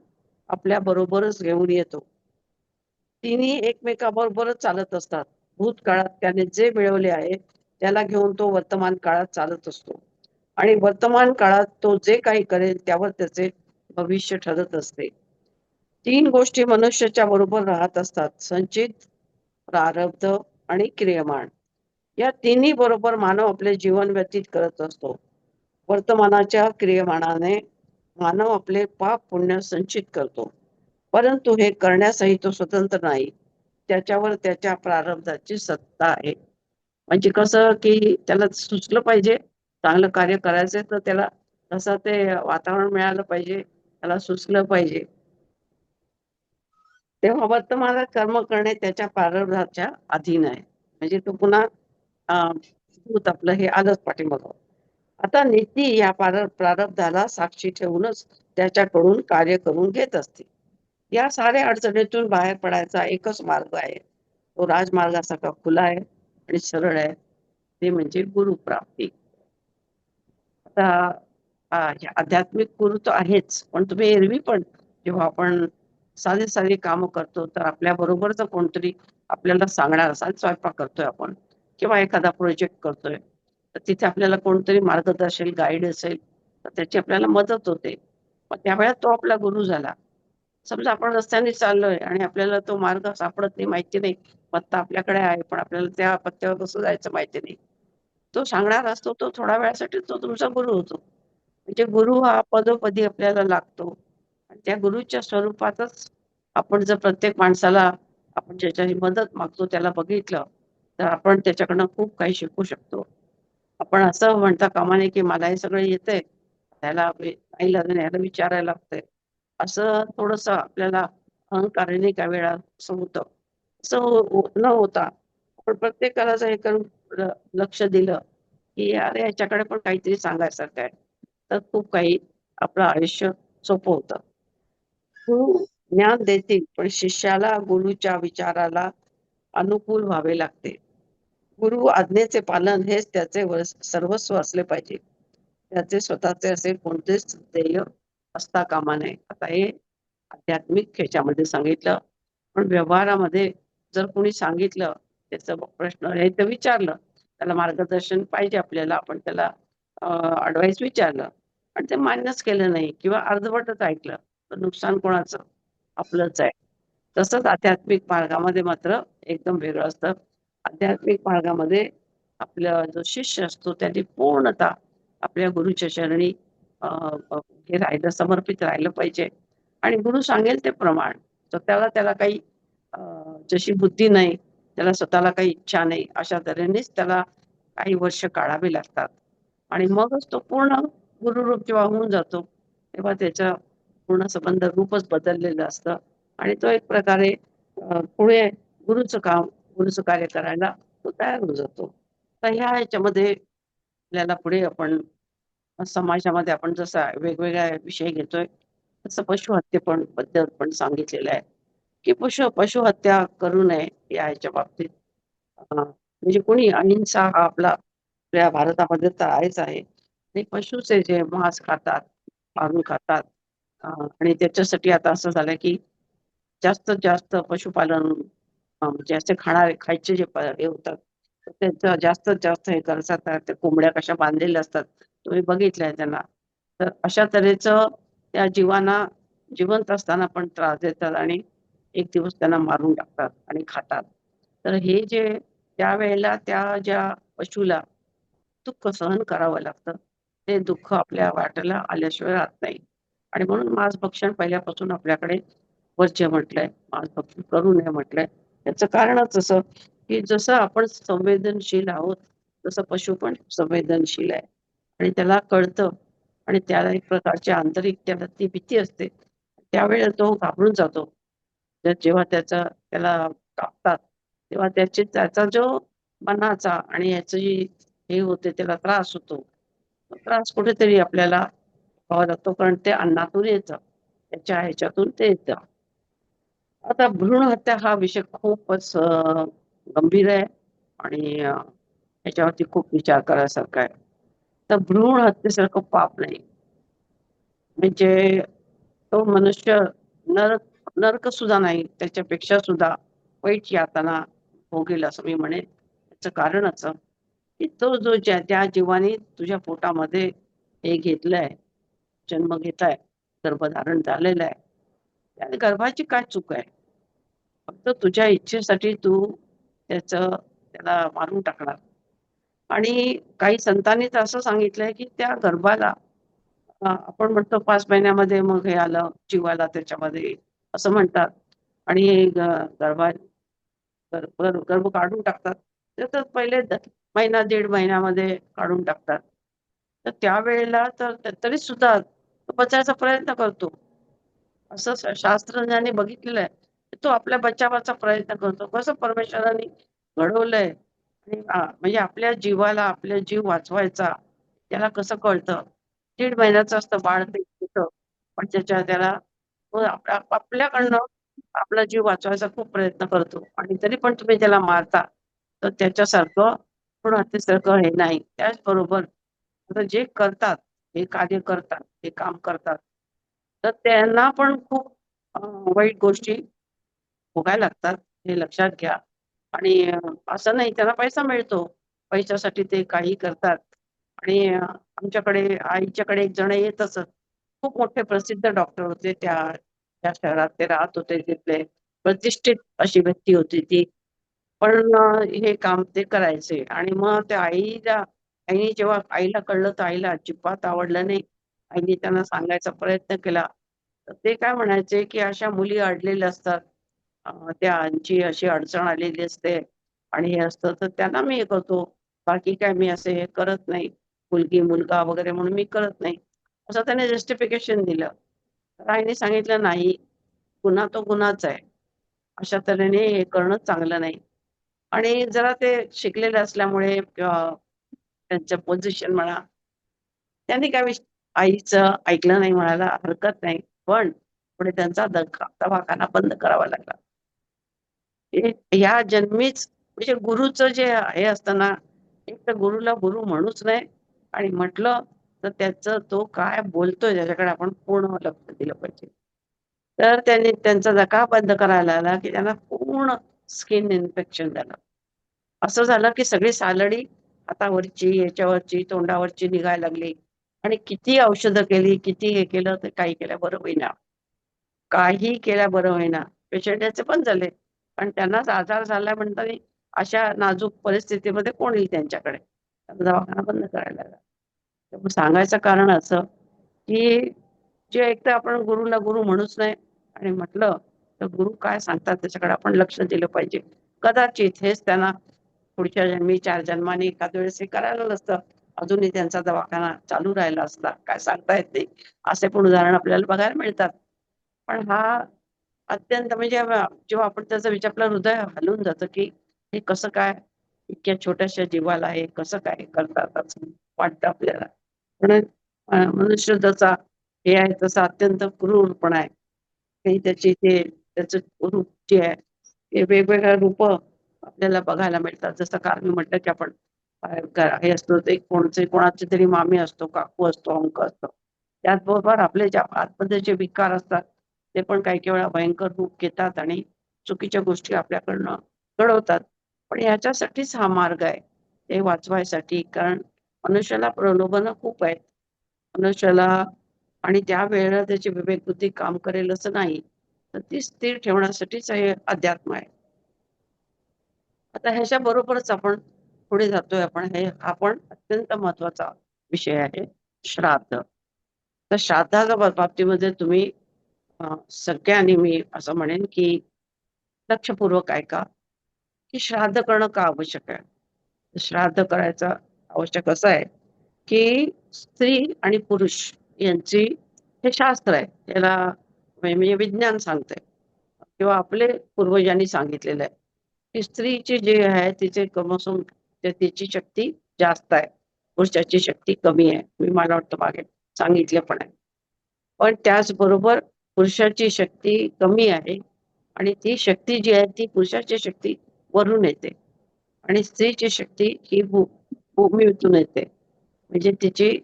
आपल्या बरोबरच घेऊन येतो. तिन्ही एकमेकांबरोबरच चालत असतात. भूतकाळात त्याने जे मिळवले आहे, त्याला घेऊन तो वर्तमान काळात चालत असतो. आणि वर्तमान काळात तो जे काही करेल, त्यावर त्याचे भविष्य ठरत असते. 3 गोष्टी मनुष्याच्या बरोबर राहत असतात: संचित, प्रारब्ध आणि क्रियमाण. या तिन्ही बरोबर मानव आपले जीवन व्यतीत करत असतो. वर्तमानाच्या क्रियमाणाने मानव आपले पाप पुण्य संचित करतो. परंतु हे करण्यासही तो स्वतंत्र नाही. त्याच्यावर त्याच्या प्रारब्धाची सत्ता आहे. म्हणजे कसं, की त्याला सुचलं पाहिजे, चांगलं कार्य करायचंय तर त्याला तसं ते वातावरण मिळालं पाहिजे, त्याला सुचलं पाहिजे. तेव्हा वर्तमानात कर्म करणे त्याच्या प्रारब्धाच्या अधीन आहे. म्हणजे तो पुन्हा भूत आपलं हे आलंच पाठीमागं. आता नीती या प्रारब्धाला साक्षी ठेवूनच त्याच्याकडून कार्य करून घेत असते. या साऱ्या अडचणीतून बाहेर पडायचा एकच मार्ग आहे. तो राजमार्गासारखा खुला आहे आणि सरळ आहे. ते म्हणजे गुरुप्राप्ती. आता हे आध्यात्मिक गुरु तर आहेच, पण तुम्ही एरवी पण जेव्हा आपण साधी साधी कामं करतो, तर आपल्या बरोबरच कोणतरी आपल्याला सांगणार, साधा स्वयंपाक करतोय आपण किंवा एखादा प्रोजेक्ट करतोय, तर तिथे आपल्याला कोणतरी मार्गदर्शन गाईड असेल, तर त्याची आपल्याला मदत होते. मग त्यावेळेला तो आपला गुरु झाला. समजा आपण रस्त्याने चाललोय आणि आपल्याला तो मार्ग सापडत नाही, माहिती नाही. पत्ता आपल्याकडे आहे, पण आपल्याला त्या पत्त्यावर कसं जायचं माहिती नाही. तो सांगणार असतो, तो थोड्या वेळासाठी तो तुमचा गुरु होतो. म्हणजे गुरु हा पदोपदी आपल्याला लागतो. आणि त्या गुरुच्या स्वरूपातच आपण जर प्रत्येक माणसाला आपण ज्याच्याशी मदत मागतो त्याला बघितलं, तर आपण त्याच्याकडनं खूप काही शिकू शकतो. आपण असं म्हणता कामा नये, की मला हे सगळं येतंय, त्याला नाईलाजाने ह्याला विचारायला लागतंय. असं थोडंसं आपल्याला अहंकाराने काही वेळा असं होतं. असं न होता आपण प्रत्येकाला जर हे करून लक्ष दिलं, की अरे ह्याच्याकडे पण काहीतरी सांगायसारखं आहे. तर खूप काही आपलं आयुष्य सोपं होतं. गुरु ज्ञान देतील, पण शिष्याला गुरुच्या विचाराला अनुकूल व्हावे लागते. गुरु आज्ञेचे पालन हेच त्याचे सर्वस्व असले पाहिजे. त्याचे स्वतःचे असे कोणतेच ध्येय असता कामा नये. आता हे आध्यात्मिक ह्याच्यामध्ये सांगितलं. पण व्यवहारामध्ये जर कोणी सांगितलं, त्याचा प्रश्न हे तर विचारलं, त्याला मार्गदर्शन पाहिजे आपल्याला, आपण त्याला विचारलं आणि ते मान्यच केलं नाही किंवा अर्धवटच ऐकलं, तर नुकसान कोणाचं? आपलंच आहे. तसंच आध्यात्मिक मार्गामध्ये मात्र एकदम वेगळं असतं. आध्यात्मिक मार्गामध्ये आपला जो शिष्य असतो त्याने पूर्णतः आपल्या गुरुच्या चरणी अ, अ, हे राहिलं, समर्पित राहिलं पाहिजे आणि गुरु सांगेल ते प्रमाण. स्वतःला त्याला काही अ, जशी बुद्धी नाही, त्याला स्वतःला काही इच्छा नाही, अशा तऱ्हेनेच त्याला काही वर्ष काढावी लागतात आणि मगच तो पूर्ण गुरुरूप जेव्हा होऊन जातो, तेव्हा त्याचा पूर्ण संबंध रूपच बदललेलं असतं आणि तो एक प्रकारे पुढे गुरुचं काम, गुरुचं कार्य करायला तो तयार होऊन जातो. तर ह्या ह्याच्यामध्ये आपल्याला पुढे आपण समाजामध्ये आपण जसा वेगवेगळ्या विषय घेतोय, तसं पशुहत्ये पण बद्दल पण सांगितलेलं आहे, की पशुहत्या करू नये या ह्याच्या बाबतीत. म्हणजे कोणी अहिंसा हा आपल्या भारतामध्ये तर आहेच आहे. आणि पशुचे जे मांस खातात, मारून खातात आणि त्याच्यासाठी आता असं झालंय, की जास्तीत जास्त पशुपालन म्हणजे असे खायचे जे हे होतात, तर त्यांचं जास्तीत जास्त हे करतात. त्या कोंबड्या कशा बांधलेल्या असतात, तुम्ही बघितलंय त्यांना. तर अशा तऱ्हेचं त्या जीवांना जिवंत असताना पण त्रास देतात आणि एक दिवस त्यांना मारून टाकतात आणि खातात. तर हे जे त्यावेळेला त्या ज्या पशुला दुःख सहन करावं लागतं. ते दुःख आपल्या वाट्याला आल्याशिवाय राहत नाही. आणि म्हणून मांसभक्षण पहिल्यापासून आपल्याकडे वर्ज्य म्हटलंय. मांसभक्षण करू नये म्हटलंय. त्याचं कारणच असं, की जसं आपण संवेदनशील आहोत, तसं पशु पण संवेदनशील आहे. आणि त्याला कळतं आणि त्याला एक प्रकारची आंतरिक त्याला ती भीती असते. त्यावेळेला तो घाबरून जातो. तर जेव्हा त्याला कापतात, तेव्हा त्याचा जो मनाचा आणि याची हे होते त्याला त्रास होतो. तो त्रास कुठेतरी आपल्याला पाहावा लागतो कारण ते अन्नातून येतं. त्याच्या ह्याच्यातून ते येतं. आता भ्रूण हत्या हा विषय खूपच गंभीर आहे आणि ह्याच्यावरती खूप विचार करायसारखा आहे. तर भ्रूण हत्येसारखं पाप नाही. म्हणजे तो मनुष्य नरक नरक सुद्धा नाही, त्याच्यापेक्षा सुद्धा वाईट यातना भोगेल असं मी म्हणेन. त्याचं कारण असं, की तो जो त्या जीवाने तुझ्या पोटामध्ये हे घेतलंय, जन्म घेतलाय, गर्भधारण झालेलं आहे. त्या गर्भाची काय चूक आहे? फक्त तुझ्या इच्छेसाठी तू त्याला मारून टाकणार. आणि काही संतांनी तर असं सांगितलंय, की त्या गर्भाला आपण म्हणतो 5 महिन्यामध्ये मग हे आलं, जीव आला त्याच्यामध्ये असं म्हणतात. आणि हे गर्भ काढून टाकतात. ते तर पहिले महिना, दीड महिन्यामध्ये काढून टाकतात. तर त्यावेळेला तर तरी सुद्धा तो बचायचा प्रयत्न करतो. असं शास्त्रज्ञांनी बघितलेलं आहे. तो आपल्या बचावाचा प्रयत्न करतो. कसं परमेश्वराने घडवलंय आणि म्हणजे आपल्या जीवाला, आपला जीव वाचवायचा त्याला कसं कळतं? दीड महिन्याचं असतं बाळ ते छोटं, पण त्याला तो आपल्याकडनं आपला जीव वाचवायचा खूप प्रयत्न करतो आणि तरी पण तुम्ही त्याला मारता. तर त्याच्यासारखं भ्रूण हत्येसारखं हे नाही. त्याचबरोबर आता जे करतात, हे कार्य करतात, हे काम करतात, तर त्यांना पण खूप अ, वाईट गोष्टी भोगायला लागतात, हे लक्षात घ्या. आणि असं नाही त्यांना पैसा मिळतो. पैशासाठी ते काहीही करतात आणि आमच्याकडे आईच्याकडे एक जण येत असत. खूप मोठे प्रसिद्ध डॉक्टर होते त्या शहरात ते राहत होते. तिथले प्रतिष्ठित अशी व्यक्ती होती ती. पण हे काम ते करायचे आणि मग त्या आईने जेव्हा आईला कळलं तर आईला अजिबात आवडलं नाही. आईने त्यांना सांगायचा प्रयत्न केला. तर ते काय म्हणायचे, की अशा मुली अडलेल्या असतात. त्यांची अशी अडचण आलेली असते आणि हे असतं तर त्यांना मी हे करतो. बाकी काय मी असे हे करत नाही. मुलगी, मुलगा वगैरे म्हणून मी करत नाही. असं त्याने जस्टिफिकेशन दिलं. तर आईने सांगितलं, "नाही, गुन्हा तो गुन्हाच आहे. अशा तऱ्हेने हे करणं चांगलं नाही." आणि जरा ते शिकलेले असल्यामुळे किंवा त्यांचं पोझिशन म्हणा, त्यांनी काय आईचं ऐकलं नाही म्हणायला हरकत नाही. पण पुढे त्यांचा दवाखाना बंद करावा लागला. ह्या जन्मीच म्हणजे गुरुचं जे हे असतं ना, एक तर गुरुला गुरु म्हणूच नये आणि म्हटलं तर त्याचं तो काय बोलतोय त्याच्याकडे आपण पूर्ण लक्ष दिलं पाहिजे. तर त्यांनी त्यांचा जखा बंद करायला लागला, की त्यांना पूर्ण स्किन इन्फेक्शन झालं. असं झालं, की सगळी सालडी हातावरची, याच्यावरची, तोंडावरची निघायला लागली आणि किती औषधं केली, किती हे केलं, तर काही केलं बरं होईना. काही केल्या बरं होईना. पेशंटचे पण झाले. पण त्यांनाच आजार झाला म्हणताना अशा नाजूक परिस्थितीमध्ये कोण येईल त्यांच्याकडे? त्यांना दवाखाना बंद करायला लागला. तर मग सांगायचं कारण असं, की जे एकतर आपण गुरुला गुरु म्हणूच नाही आणि म्हटलं तर गुरु काय सांगतात त्याच्याकडे आपण लक्ष दिलं पाहिजे. कदाचित हेच त्यांना पुढच्या जन्मी 4 जन्मांनी एखाद्या वेळेस हे करायला नसतं. अजूनही त्यांचा दवाखाना चालू राहिला असता. काय सांगता येत नाही. असे पण उदाहरण आपल्याला बघायला मिळतात. पण हा अत्यंत म्हणजे जेव्हा आपण त्याचा विचार आपलं हृदय हलून जातं, की हे कसं काय इतक्या छोट्याशा जीवाला हे कसं काय करतात असं वाटतं आपल्याला. म्हणून मनुष्य जसा हे आहे तसा अत्यंत क्रूर पण आहे. काही त्याचं रूप जे आहे ते वेगवेगळ्या रूपं आपल्याला बघायला मिळतात. जसं काल मी म्हटलं, की आपण हे असतो ते कोणाची तरी मामी असतो, काकू असतो, अंक असतो. त्याचबरोबर आपले ज्या आतमध्ये जे विकार असतात ते पण काही-काही वेळा भयंकर रूप घेतात आणि चुकीच्या गोष्टी आपल्याकडनं घडवतात. पण ह्याच्यासाठीच हा मार्ग आहे. ते वाचवायसाठी. कारण मनुष्याला प्रलोभनं खूप आहेत. मनुष्याला आणि त्यावेळेला त्याची विवेकबुद्धी काम करेल असं नाही. तर ती स्थिर ठेवण्यासाठीच हे अध्यात्म आहे. आता ह्याच्या बरोबरच आपण पुढे जातोय आपण हा पण अत्यंत महत्वाचा विषय आहे, श्राद्ध. तर श्राद्धाच्या बाबतीमध्ये तुम्ही सगळ्यांनी मी असं म्हणेन, की लक्षपूर्वक ऐका, की श्राद्ध करणं का आवश्यक आहे? श्राद्ध करायचं आवश्यक असं आहे, की स्त्री आणि पुरुष यांची हे शास्त्र आहे. याला म्हणजे विज्ञान सांगतंय किंवा आपले पूर्वजांनी सांगितलेलं आहे, की स्त्रीची जी आहे तिचे क्रोमोसोम तिची शक्ती जास्त आहे. पुरुषाची शक्ती कमी आहे. मी मला वाटतं मागे सांगितलं पण आहे. पण त्याचबरोबर पुरुषाची शक्ती कमी आहे आणि ती शक्ती जी आहे ती पुरुषाची शक्ती वरून येते आणि स्त्रीची शक्ती ही भूमीतून येते. म्हणजे तिची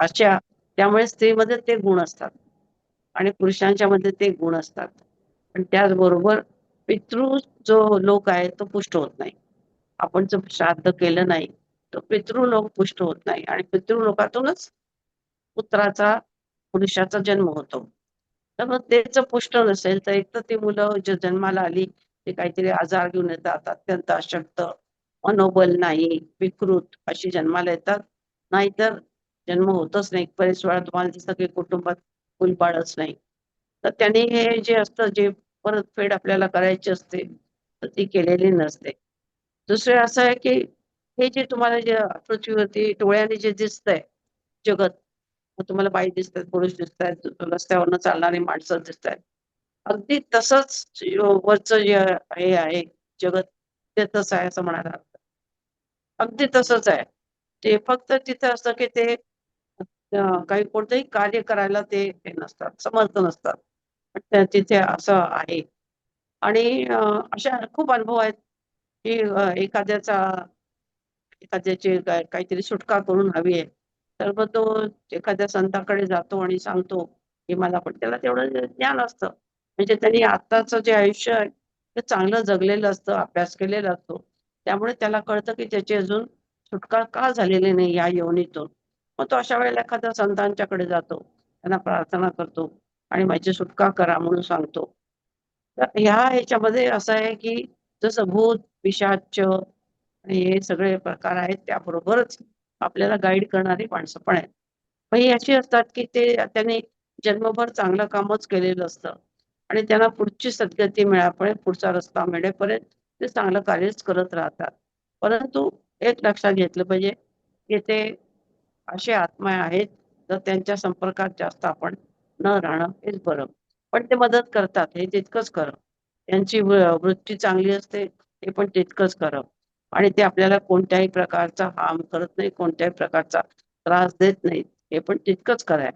अशा त्यामुळे स्त्रीमध्ये ते गुण असतात आणि पुरुषांच्यामध्ये ते गुण असतात. पण त्याचबरोबर पितृ जो लोक आहे तो पुष्ट होत नाही. आपण जर श्राद्ध केलं नाही, तर पितृलोक पुष्ट होत नाही आणि पितृलोकातूनच पुत्राचा, पुरुषाचा जन्म होतो. तर मग तेच पुष्ट नसेल, तर एक तर ती मुलं जे जन्माला आली, ते काहीतरी आजार घेऊन येतात, अत्यंत अशक्त, मनोबल नाही, विकृत अशी जन्माला येतात. नाहीतर जन्म होतच नाही. बरेच वेळा तुम्हाला दिसतं की कुटुंबात कुलपाडच नाही. तर त्यांनी हे जे असतं, जे परतफेड आपल्याला करायची असते, तर ती केलेली नसते. दुसरं असं आहे, की हे जे तुम्हाला जे पृथ्वीवरती डोळ्याने जे दिसतंय जगत, मग तुम्हाला बाई दिसतायत, पुरुष दिसतायत, रस्त्यावरनं चालणारी माणसं दिसतायत. अगदी तसंच वरचं जे हे आहे जगत, ते तसं आहे असं म्हणायला हरकत नाही. अगदी तसंच आहे. ते फक्त तिथं असतं, की ते काही कोणतंही कार्य करायला ते हे नसतात, समर्थ नसतात. पण तिथे असं आहे. आणि अशा खूप अनुभव आहेत, की एखाद्याची काहीतरी सुटका करून हवी आहे. तर मग तो एखाद्या संताकडे जातो आणि सांगतो, की मला पण त्याला तेवढं ज्ञान असतं. म्हणजे त्यांनी आत्ताचं जे आयुष्य आहे, ते चांगलं जगलेलं असतं, अभ्यास केलेला असतो. त्यामुळे त्याला कळतं, की त्याची अजून सुटका का झालेली नाही या योनीतून. मग तो अशा वेळेला एखाद्या संतांच्याकडे जातो. त्यांना प्रार्थना करतो आणि माझी सुटका करा म्हणून सांगतो. तर ह्या ह्याच्यामध्ये असं आहे की जसं भूत, पिशाच आणि हे सगळे प्रकार आहेत त्याबरोबरच आपल्याला गाईड करणारी माणसं पण आहेत. पण ही अशी असतात की त्यांनी जन्मभर चांगलं कामच केलेलं असतं आणि त्यांना पुढची सद्गती मिळापर्यंत, पुढचा रस्ता मिळेपर्यंत ते चांगलं कार्यच करत राहतात. परंतु एक लक्षात घेतलं पाहिजे की ते असे आत्मा आहेत, तर त्यांच्या संपर्कात जास्त आपण न राहणं हेच बरं. पण ते मदत करतात हे तितकंच खरं. त्यांची वृत्ती चांगली असते हे पण तितकंच खरं. आणि ते आपल्याला कोणत्याही प्रकारचा हार्म करत नाही, कोणत्याही प्रकारचा त्रास देत नाहीत, हे पण तितकंच खरं आहे.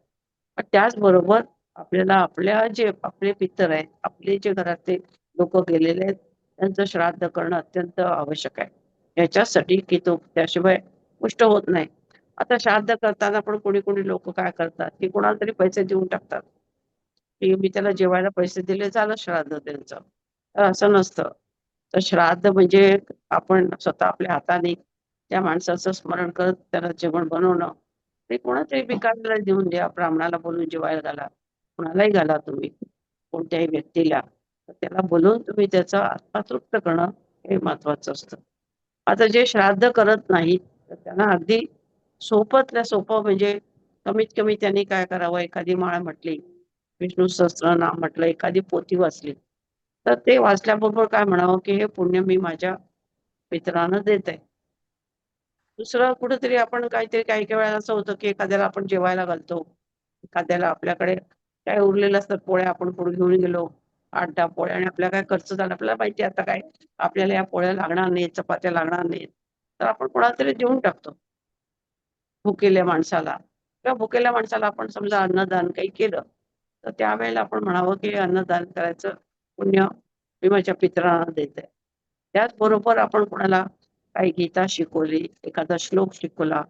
पण त्याचबरोबर आपल्याला जे आपले पितर आहेत, आपले जे घरातले लोकं गेलेले आहेत, त्यांचं श्राद्ध करणं अत्यंत आवश्यक आहे. याच्यासाठी की तो त्याशिवाय पुष्ट होत नाही. आता श्राद्ध करताना पण कोणी-कोणी लोकं काय करतात, की कोणाला तरी पैसे देऊन टाकतात, की मी त्याला जेवायला पैसे दिले झालं श्राद्ध त्यांचं. तर असं नसतं. तर श्राद्ध म्हणजे आपण स्वतः आपल्या हाताने त्या माणसाचं स्मरण करत त्याला जेवण बनवणं. ते कोणातरी भिकाऱ्याला देऊन द्या, ब्राह्मणाला बोलवून जेवायला घाला. कुणालाही घाला तुम्ही, कोणत्याही व्यक्तीला. तर त्याला बोलवून तुम्ही त्याचा आत्मा तृप्त करणं हे महत्वाचं असतं. आता जे श्राद्ध करत नाहीत, तर त्यांना अगदी सोपतल्या सोपं म्हणजे कमीत कमी त्यांनी काय करावं, एखादी माळ म्हटली, विष्णू सहस्त्रनाम म्हटलं, एखादी पोथी वाचली, तर ते वाचल्याबरोबर काय म्हणावं, की हे पुण्य मी माझ्या पितरांना देत आहे. दुसरं कुठेतरी आपण काहीतरी काही-काही वेळेला असं होतं, की एखाद्याला आपण जेवायला घालतो. एखाद्याला आपल्याकडे काय उरलेलं असतं पोळ्या आपण पुढे घेऊन गेलो 8-10 पोळ्या आणि आपल्याला काय खर्च झाला. आपल्याला माहिती आहे आता काय आपल्याला या पोळ्या लागणार नाहीत, चपात्या लागणार नाहीत. तर आपण कोणाला तरी देऊन टाकतो. भुकेल्या माणसाला किंवा भुकेल्या माणसाला आपण समजा अन्नदान काही केलं, तर त्यावेळेला आपण म्हणावं, की अन्नदान करायचं पुण्य मी माझ्या पितरांना देते. त्याचबरोबर आपण कोणाला काही गीता शिकवली, एखादा श्लोक शिकवला,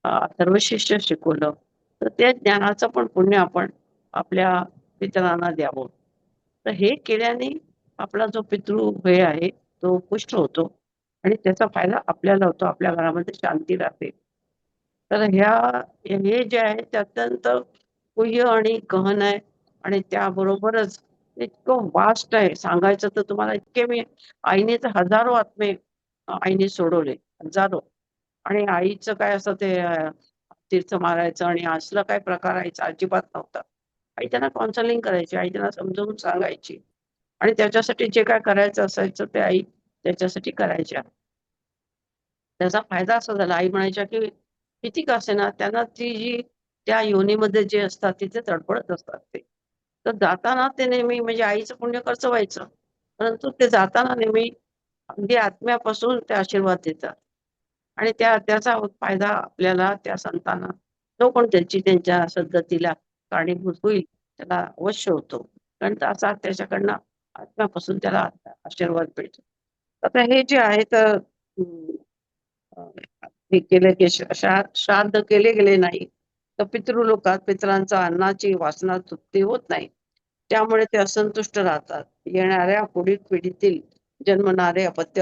अथर्वशीर्ष शिकवलं, तर त्या ज्ञानाचं पण पुण्य आपण आपल्या पितरांना द्यावं. तर हे केल्याने आपला जो पितृ हे आहे, तो पुष्ट होतो आणि त्याचा फायदा आपल्याला होतो. आपल्या घरामध्ये शांती राहते. तर हे जे आहे ते अत्यंत गुह्य आणि गहन आहे आणि त्याबरोबरच इतकं वास्ट आहे. सांगायचं तर तुम्हाला इतके मी आईने तर हजारो आत्मे आईने सोडवले, हजारो. आणि आईचं काय असं ते तीर्थ मारायचं आणि असलं काही प्रकार आईचा अजिबात नव्हता. आई त्यांना काउन्सिलिंग करायची, आई त्यांना समजावून सांगायची आणि त्याच्यासाठी जे काय करायचं असायचं ते आई त्याच्यासाठी करायच्या. त्याचा फायदा असा झाला, आई म्हणायच्या, की किती का असेना त्यांना ती जी त्या योनीमध्ये जे असतात तिथे तडफडत असतात ते. तर जाताना ते नेहमी म्हणजे आईचं पुण्य खर्च व्हायचं. परंतु ते जाताना नेहमी अगदी आत्म्यापासून ते आशीर्वाद देतात. आणि त्याचा फायदा आपल्याला त्या संतांना जो कोण त्यांच्या सद्गतीला कारणीभूत होईल त्याला अवश्य होतो. कारण असा त्याच्याकडनं आत्म्यापासून त्याला आशीर्वाद मिळतो. आता हे जे आहे तर अ, हे केलं की श्राद्ध केले गेले नाही, तर पितृलोकात पितरांचा अन्नाची वासना तृप्ती होत नाही. त्यामुळे ते असंतुष्ट राहतात. येणाऱ्या पुढील पिढीतील जन्मणारे अपत्य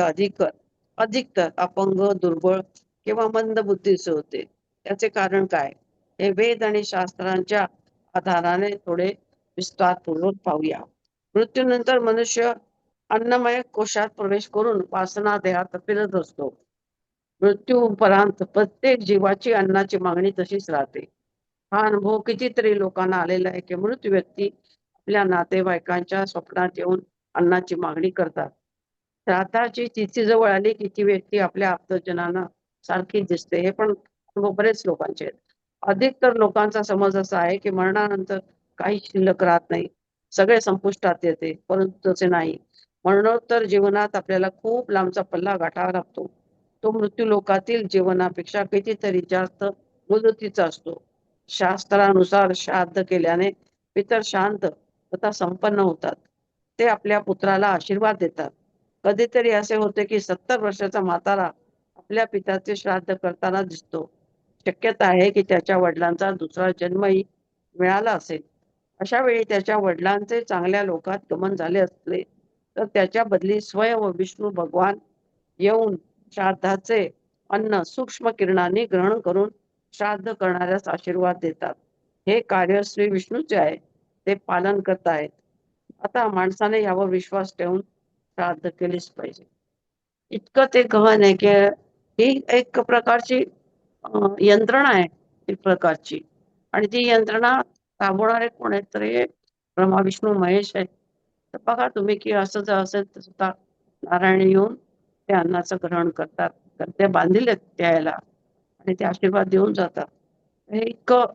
अधिकतर अपंग, दुर्बळ किंवा मंद बुद्धीचे होते. त्याचे कारण काय? हे वेद आणि शास्त्रांच्या आधाराने थोडे विस्तारपूर्वक पाहूया. मृत्यूनंतर मनुष्य अन्नमय कोशात प्रवेश करून वासना देहात फिरत असतो. मृत्यूपरांत प्रत्येक जीवाची अन्नाची मागणी तशीच राहते. हा अनुभव कितीतरी लोकांना आलेला आहे की मृत व्यक्ती आपल्या नातेवाईकांच्या स्वप्नात येऊन अन्नाची मागणी करतात. श्राद्धाची तिथी जवळ आली की ती व्यक्ती आपल्या आप्तजनांना सारखी दिसते. हे पण अनुभव बरेच लोकांचे आहेत. अधिकतर लोकांचा समज असा आहे की मरणानंतर काही शिल्लक राहत नाही, सगळे संपुष्टात येते. परंतु तसे नाही. मरणोत्तर जीवनात आपल्याला खूप लांबचा पल्ला गाठावा लागतो. तो मृत्यूलोकातील जीवनापेक्षा कितीतरी जास्त मुदतीचा असतो. शास्त्रानुसार श्राद्ध केल्याने पितर शांत तथा संपन्न होतात. ते आपल्या पुत्राला आशीर्वाद देतात. कधीतरी असे होते की 70 वर्षाचा म्हातारा आपल्या पित्याचे श्राद्ध करताना दिसतो. शक्यता आहे की त्याच्या वडिलांचा दुसरा जन्मही मिळाला असेल. अशा वेळी त्याच्या वडिलांचे चांगल्या लोकात गमन झाले असले तर त्याच्या बदली स्वयं विष्णू भगवान येऊन श्राद्धाचे अन्न सूक्ष्म किरणांनी ग्रहण करून श्राद्ध करणाऱ्यास आशीर्वाद देतात. हे कार्य श्री विष्णूचे आहे, ते पालन करतायत. आता माणसाने यावर विश्वास ठेवून श्राद्ध केलेच पाहिजे. इतकं ते गहन आहे की ही एक प्रकारची यंत्रणा आहे, एक प्रकारची. आणि ती यंत्रणा राबवणारे कोण आहेत, तर हे ब्रह्मा विष्णू महेश आहेत. तर बघा तुम्ही की असं जर असेल तर सुद्धा नारायण येऊन ते अन्नाचं ग्रहण करतात. तर ते बांधील द्यायला आणि ते आशीर्वाद देऊन जातात. हे इतकं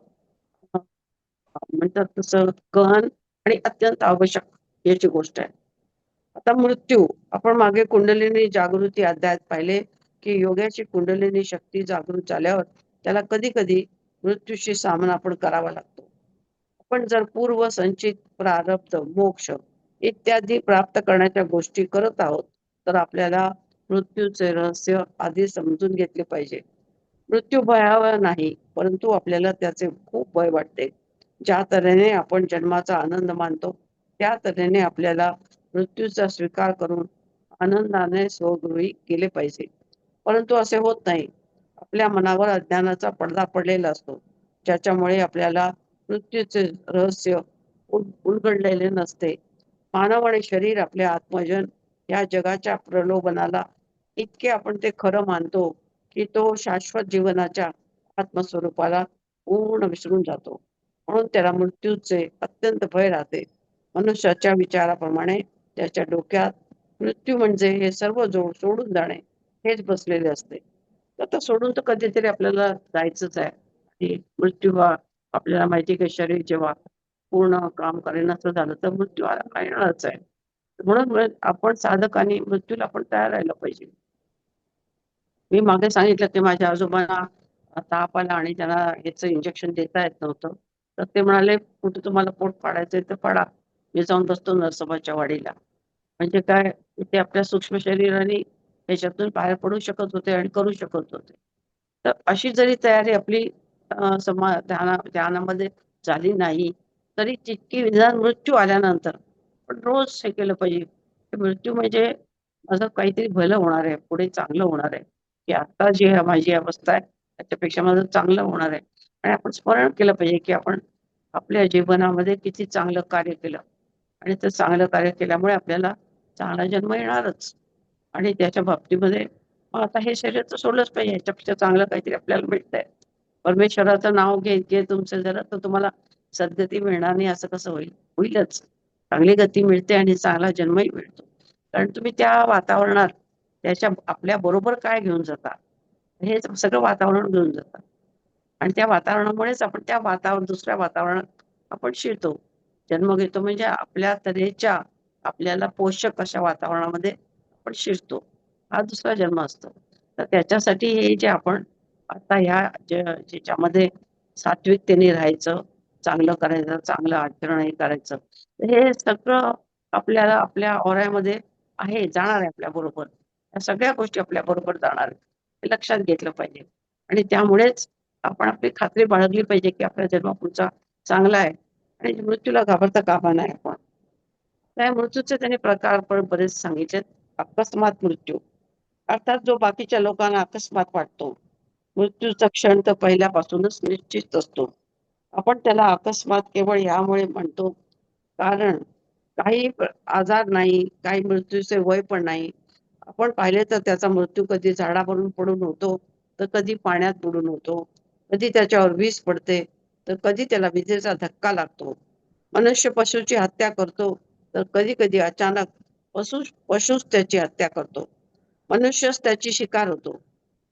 म्हणतात तसं गहन आणि अत्यंत आवश्यक याची गोष्ट आहे. आता मृत्यू, आपण मागे कुंडलिनी जागृती अध्यायात पाहिले की योगाची कुंडलिनी शक्ती जागृत झाल्यावर त्याला कधी कधी मृत्यूशी सामना पण करावा लागतो. आपण जर पूर्व संचित प्रारब्ध मोक्ष इत्यादी प्राप्त करण्याच्या गोष्टी करत आहोत तर आपल्याला मृत्यूचे रहस्य आधी समजून घेतले पाहिजे. मृत्यू भयावह नाही, परंतु आपल्याला त्याचे खूप भय वाटते. ज्या तऱ्हेने आपण जन्माचा आनंद मानतो त्या तऱ्हेने आपल्याला मृत्यूचा स्वीकार करून आनंदाने स्वगृही केले पाहिजे. परंतु असे होत नाही. आपल्या मनावर अज्ञानाचा पडदा पडलेला असतो, ज्याच्यामुळे आपल्याला मृत्यूचे रहस्य उलगडलेले नसते. मानव आणि शरीर आपले आत्मजन या जगाच्या प्रलोभनाला इतके आपण ते खरं मानतो की तो शाश्वत जीवनाच्या आत्मस्वरूपाला पूर्ण विसरून जातो. म्हणून त्याला मृत्यूचे अत्यंत भय राहते. मनुष्याच्या विचाराप्रमाणे त्याच्या डोक्यात मृत्यू म्हणजे हे सर्व सोडून जाणे हेच बसलेले असते. आता सोडून तर कधीतरी आपल्याला जायचंच आहे. आणि मृत्यू हा आपल्याला माहिती आहे की शरीर जेव्हा पूर्ण काम करेनासं झालं तर मृत्यू हा येणारच आहे. म्हणून आपण साधकांनी मृत्यूला आपण तयार राहायला पाहिजे. मी मागे सांगितलं की माझ्या आजोबांना ताप आला आणि त्यांना याचं इंजेक्शन देता येत नव्हतं. तर ते म्हणाले, कुठे तुम्हाला पोट फाडायचंय तर फाडा, मी जाऊन बसतो नरसोबाच्या वाडीला. म्हणजे काय, ते आपल्या सूक्ष्म शरीराने त्याच्यातून बाहेर पडू शकत होते आणि करू शकत होते. तर अशी जरी तयारी आपली ध्यानामध्ये झाली नाही तरी तितकी निदान मृत्यू आल्यानंतर पण रोज हे केलं पाहिजे. मृत्यू म्हणजे माझं काहीतरी भलं होणार आहे, पुढे चांगलं होणार आहे, की आता जी माझी अवस्था आहे त्याच्यापेक्षा माझं चांगलं होणार आहे. आणि आपण स्मरण केलं पाहिजे की आपण आपल्या जीवनामध्ये किती चांगलं कार्य केलं आणि ते चांगलं कार्य केल्यामुळे आपल्याला चांगला जन्म येणारच. आणि त्याच्या बाबतीमध्ये मग आता हे शरीर तर सोडलंच पाहिजे, ह्याच्यापेक्षा चांगलं काहीतरी आपल्याला मिळतंय. परमेश्वराचं नाव घे तुमचं जरा, तर तुम्हाला सद्गती मिळणार नाही असं कसं होईल? होईलच. चांगली गती मिळते आणि चांगला जन्मही मिळतो. कारण तुम्ही त्या वातावरणात त्याच्या आपल्या बरोबर काय घेऊन जाता, हे सगळं वातावरण घेऊन जातात. आणि त्या वातावरणामुळेच आपण त्या दुसऱ्या वातावरणात आपण शिरतो. जन्म घेतो म्हणजे आपल्या तऱ्हेच्या आपल्याला पोषक अशा वातावरणामध्ये आपण शिरतो. हा दुसरा जन्म असतो. तर त्याच्यासाठी हे जे आपण आता ह्या ज्याच्यामध्ये सात्विकतेने राहायचं, चांगलं करायचं, चांगलं आचरण हे करायचं. हे सगळं आपल्याला आपल्या ओऱ्यामध्ये आहे, जाणार आहे आपल्या बरोबर. या सगळ्या गोष्टी आपल्या बरोबर जाणार आहेत. हे लक्षात घेतलं पाहिजे. आणि त्यामुळेच आपण आपली खात्री बाळगली पाहिजे की आपला जन्म पुढचा चांगला आहे आणि मृत्यूला घाबरता कामा नये आपण. त्या मृत्यूचे त्यांनी प्रकार पण बरेच सांगितले. अकस्मात मृत्यू, अर्थात जो बाकीच्या लोकांना अकस्मात वाटतो. मृत्यूचा क्षण तर पहिल्यापासूनच निश्चित असतो. आपण त्याला अकस्मात केवळ यामुळे म्हणतो कारण काही आजार नाही, काही मृत्यूचे वय पण नाही. आपण पाहिले तर त्याचा मृत्यू कधी झाडावरून पडून होतो, तर कधी पाण्यात बुडून होतो, कधी त्याच्यावर वीज पडते, तर कधी त्याला विजेचा धक्का लागतो. मनुष्य पशुची हत्या करतो, तर कधी कधी अचानक पशुच त्याची हत्या करतो. मनुष्यच त्याची शिकार होतो.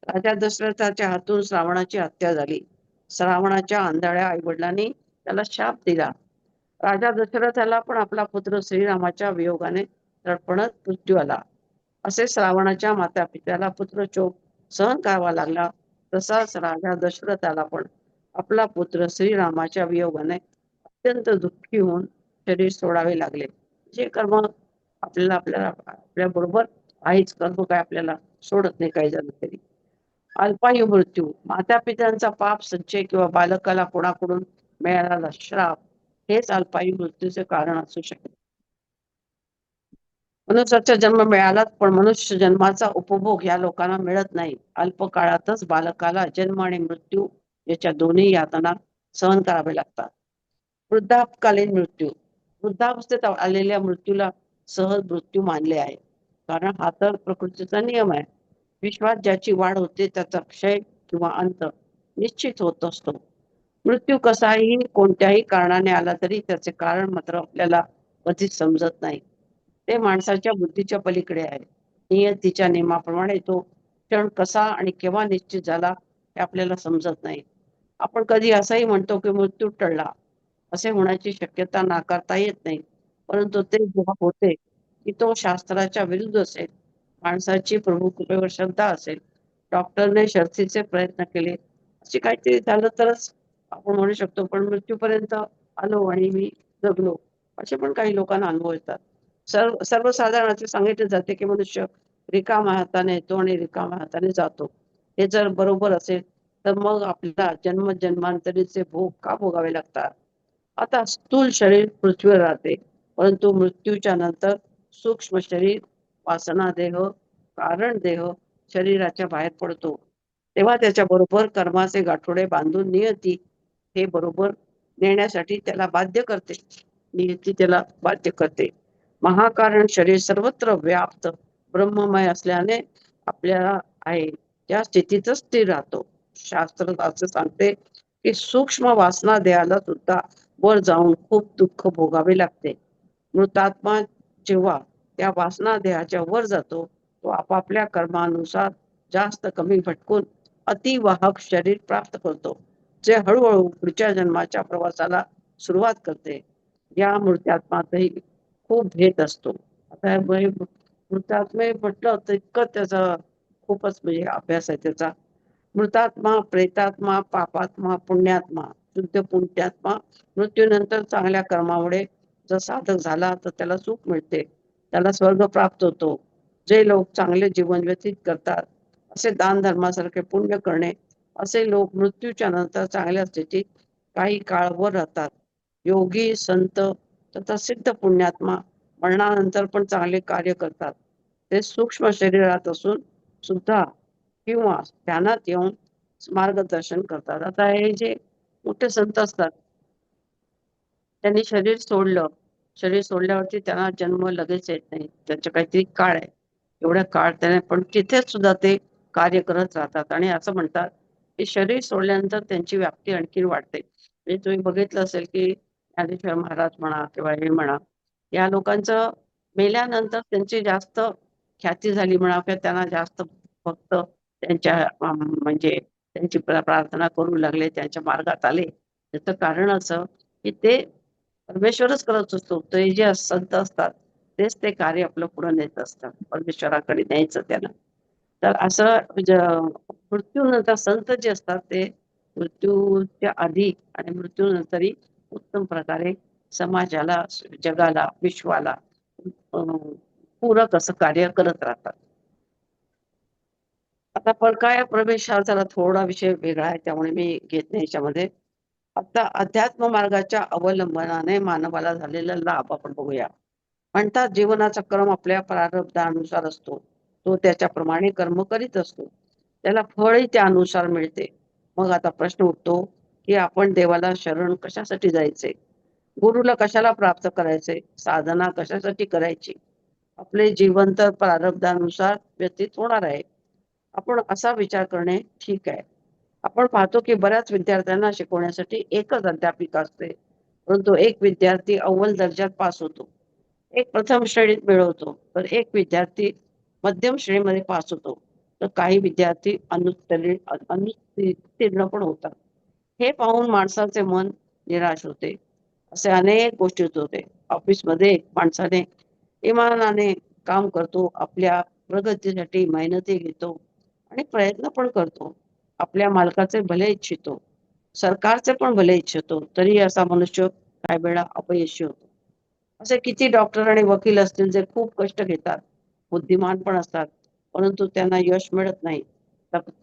राजा दशरथाच्या हातून श्रावणाची हत्या झाली. श्रावणाच्या आंधळ्या आईवडिलांनी त्याला शाप दिला. राजा दशरथाला पण आपला पुत्र श्रीरामाच्या वियोगाने तडफडत मृत्यू आला. असे श्रावणाच्या माता पित्याला पुत्रशोक सहन करावा लागला, तसाच राजा दशरथाला पण आपला पुत्र श्रीरामाच्या वियोगाने अत्यंत दुःखी होऊन शरीर सोडावे लागले. जे कर्म आपल्याला आपल्याला आपल्या बरोबर आहेच, कर्म काय आपल्याला सोडत नाही काही झालं तरी. अल्पायू मृत्यू, माता पित्यांचा पाप संचय किंवा बालकाला कोणाकडून मिळालेला श्राप हेच अल्पायू मृत्यूचे कारण असू शकते. मनुष्याचा जन्म मिळालाच, पण मनुष्य जन्माचा उपभोग या लोकांना मिळत नाही. अल्प काळातच बालकाला जन्म आणि मृत्यू याच्या दोन्ही यातना सहन करावे लागतात. वृद्धापकालीन मृत्यू. वृद्धावस्थेत आलेल्या मृत्यूला सहज मृत्यू मानले आहे, कारण हा तर प्रकृतीचा नियम आहे. विश्वात ज्याची वाढ होते त्याचा क्षय किंवा अंत निश्चित होत असतो. मृत्यू कसाही कोणत्याही कारणाने आला तरी त्याचे कारण मात्र आपल्याला कधीच समजत नाही. ते माणसाच्या बुद्धीच्या पलीकडे आहे. नियतीच्या नियमाप्रमाणे तो क्षण कसा आणि केव्हा निश्चित झाला हे आपल्याला समजत नाही. आपण कधी असंही म्हणतो की मृत्यू टळला. असे होण्याची शक्यता नाकारता येत नाही, परंतु ते जेव्हा होते की तो शास्त्राच्या विरुद्ध असेल, माणसाची प्रभू कृपेवर श्रद्धा असेल, डॉक्टरने शर्थीचे प्रयत्न केले, असे काहीतरी झालं तरच आपण म्हणू शकतो. पण मृत्यूपर्यंत आलो आणि मी जगलो, असे पण काही लोकांना अनुभव येतात. सर्वसाधारण असे सांगितले जाते की मनुष्य रिकाम्या हाताने येतो आणि रिकाम्या हाताने जातो. हे जर बरोबर असेल तर मग आपल्याला जन्मजन्मांतरीचे भोग का भोगावे लागतात? आता स्थूल शरीर पृथ्वीवर राहते, परंतु मृत्यूच्या नंतर सूक्ष्म शरीर, वासना देह, कारण देह शरीराच्या बाहेर पडतो. तेव्हा त्याच्या बरोबर कर्माचे गाठोडे बांधून नियती हे बरोबर नेण्यासाठी त्याला बाध्य करते. नियती त्याला बाध्य करते. महाकारण शरीर सर्वत्र व्याप्त ब्रह्ममय असल्याने आपल्याला आहे त्या स्थितीतच स्थिर राहतो. शास्त्र असं सांगते की सूक्ष्म वासना देहाला सुद्धा वर जाऊन खूप दुःख भोगावे लागते. मृतात्मा जेव्हा त्या वासना देहाच्या वर जातो, तो आपापल्या कर्मानुसार जास्त कमी भटकून अतिवाहक शरीर प्राप्त करतो, जे हळूहळू पुढच्या जन्माच्या प्रवासाला सुरुवात करते. या मृत्यात्मातही खूप भेद असतो. आता मृतात्मे म्हटलं तर इतकं त्याचा खूपच म्हणजे अभ्यास आहे त्याचा. मृतात्मा, प्रेतात्मा, पापात्मा, पुण्यात्मा. शुद्ध पुण्यात्मा मृत्यूनंतर चांगल्या कर्मामुळे जर साधक झाला तर त्याला सुख मिळते, त्याला स्वर्ग प्राप्त होतो. जे लोक चांगले जीवन व्यतीत करतात, असे दान धर्मासारखे पुण्य करणे, असे लोक मृत्यूच्या नंतर चांगल्या स्थितीत काही काळ वर राहतात. योगी, संत तथा सिद्ध पुण्यात्मा मरणानंतर पण चांगले कार्य करतात. ते सूक्ष्म शरीरात असून सुद्धा किंवा ध्यानात येऊन मार्गदर्शन करतात. आता हे जे मोठे संत असतात, त्यांनी शरीर सोडलं. शरीर सोडल्यावरती त्यांना जन्म लगेच येत नाही, त्याचे काहीतरी काळ आहे. एवढ्या काळ त्याने पण तिथेच सुद्धा ते कार्य करत राहतात आणि असं म्हणतात की शरीर सोडल्यानंतर त्यांची व्याप्ती आणखी वाढते. म्हणजे तुम्ही बघितलं असेल की ज्ञानेश्वर महाराज म्हणा किंवा हे म्हणा, या लोकांचं मेल्यानंतर त्यांची जास्त ख्याती झाली म्हणा किंवा त्यांना जास्त भक्त त्यांच्या म्हणजे त्यांची प्रार्थना करू लागले, त्यांच्या मार्गात आले. त्याचं कारण असं की ते परमेश्वरच करत असतो. ते जे संत असतात तेच ते कार्य आपलं पुढे नेत असतात, परमेश्वराकडे न्यायचं त्यांना. तर असं मृत्यूनंतर संत जे असतात ते मृत्यूच्या आधी आणि मृत्यूनंतरही उत्तम प्रकारे समाजाला, जगाला, विश्वाला अं, पूरक असं कार्य करत राहतात. आता परकाया प्रवेश हा जरा थोडा विषय वेगळा आहे, त्यामुळे मी घेत नाही याच्यामध्ये. आता अध्यात्म मार्गाच्या अवलंबनाने मानवाला झालेला लाभ आपण बघूया. म्हणतात जीवनाचा क्रम आपल्या प्रारब्धानुसार असतो. तो त्याच्याप्रमाणे कर्म करीत असतो, त्याला फळही त्यानुसार मिळते. मग आता प्रश्न उठतो की आपण देवाला शरण कशासाठी जायचे, गुरुला कशाला प्राप्त करायचे, साधना कशासाठी करायची? आपले जीवन तर प्रारब्धानुसार व्यतीत होणार आहे. आपण असा विचार करणे ठीक आहे. आपण पाहतो की बऱ्याच विद्यार्थ्यांना शिकवण्यासाठी एकच अध्यापिका असते, परंतु एक विद्यार्थी अव्वल दर्जात पास होतो, एक प्रथम श्रेणीत मिळवतो, तर एक विद्यार्थी मध्यम श्रेणीमध्ये पास होतो, तर काही विद्यार्थी अनुत्तीर्ण पण होतात. हे पाहून माणसाचे मन निराश होते. असे अनेक गोष्टी होते. ऑफिसमध्ये एक माणसाने इमानाने काम करतो, आपल्या प्रगतीसाठी मेहनती घेतो आणि प्रयत्न पण करतो, आपल्या मालकाचे भले इच्छितो, सरकारचे पण भले इच्छितो, तरी असा मनुष्य काही वेळा अपयशी होतो. असे किती डॉक्टर आणि वकील असतील जे खूप कष्ट घेतात, बुद्धिमान पण असतात, परंतु त्यांना यश मिळत नाही.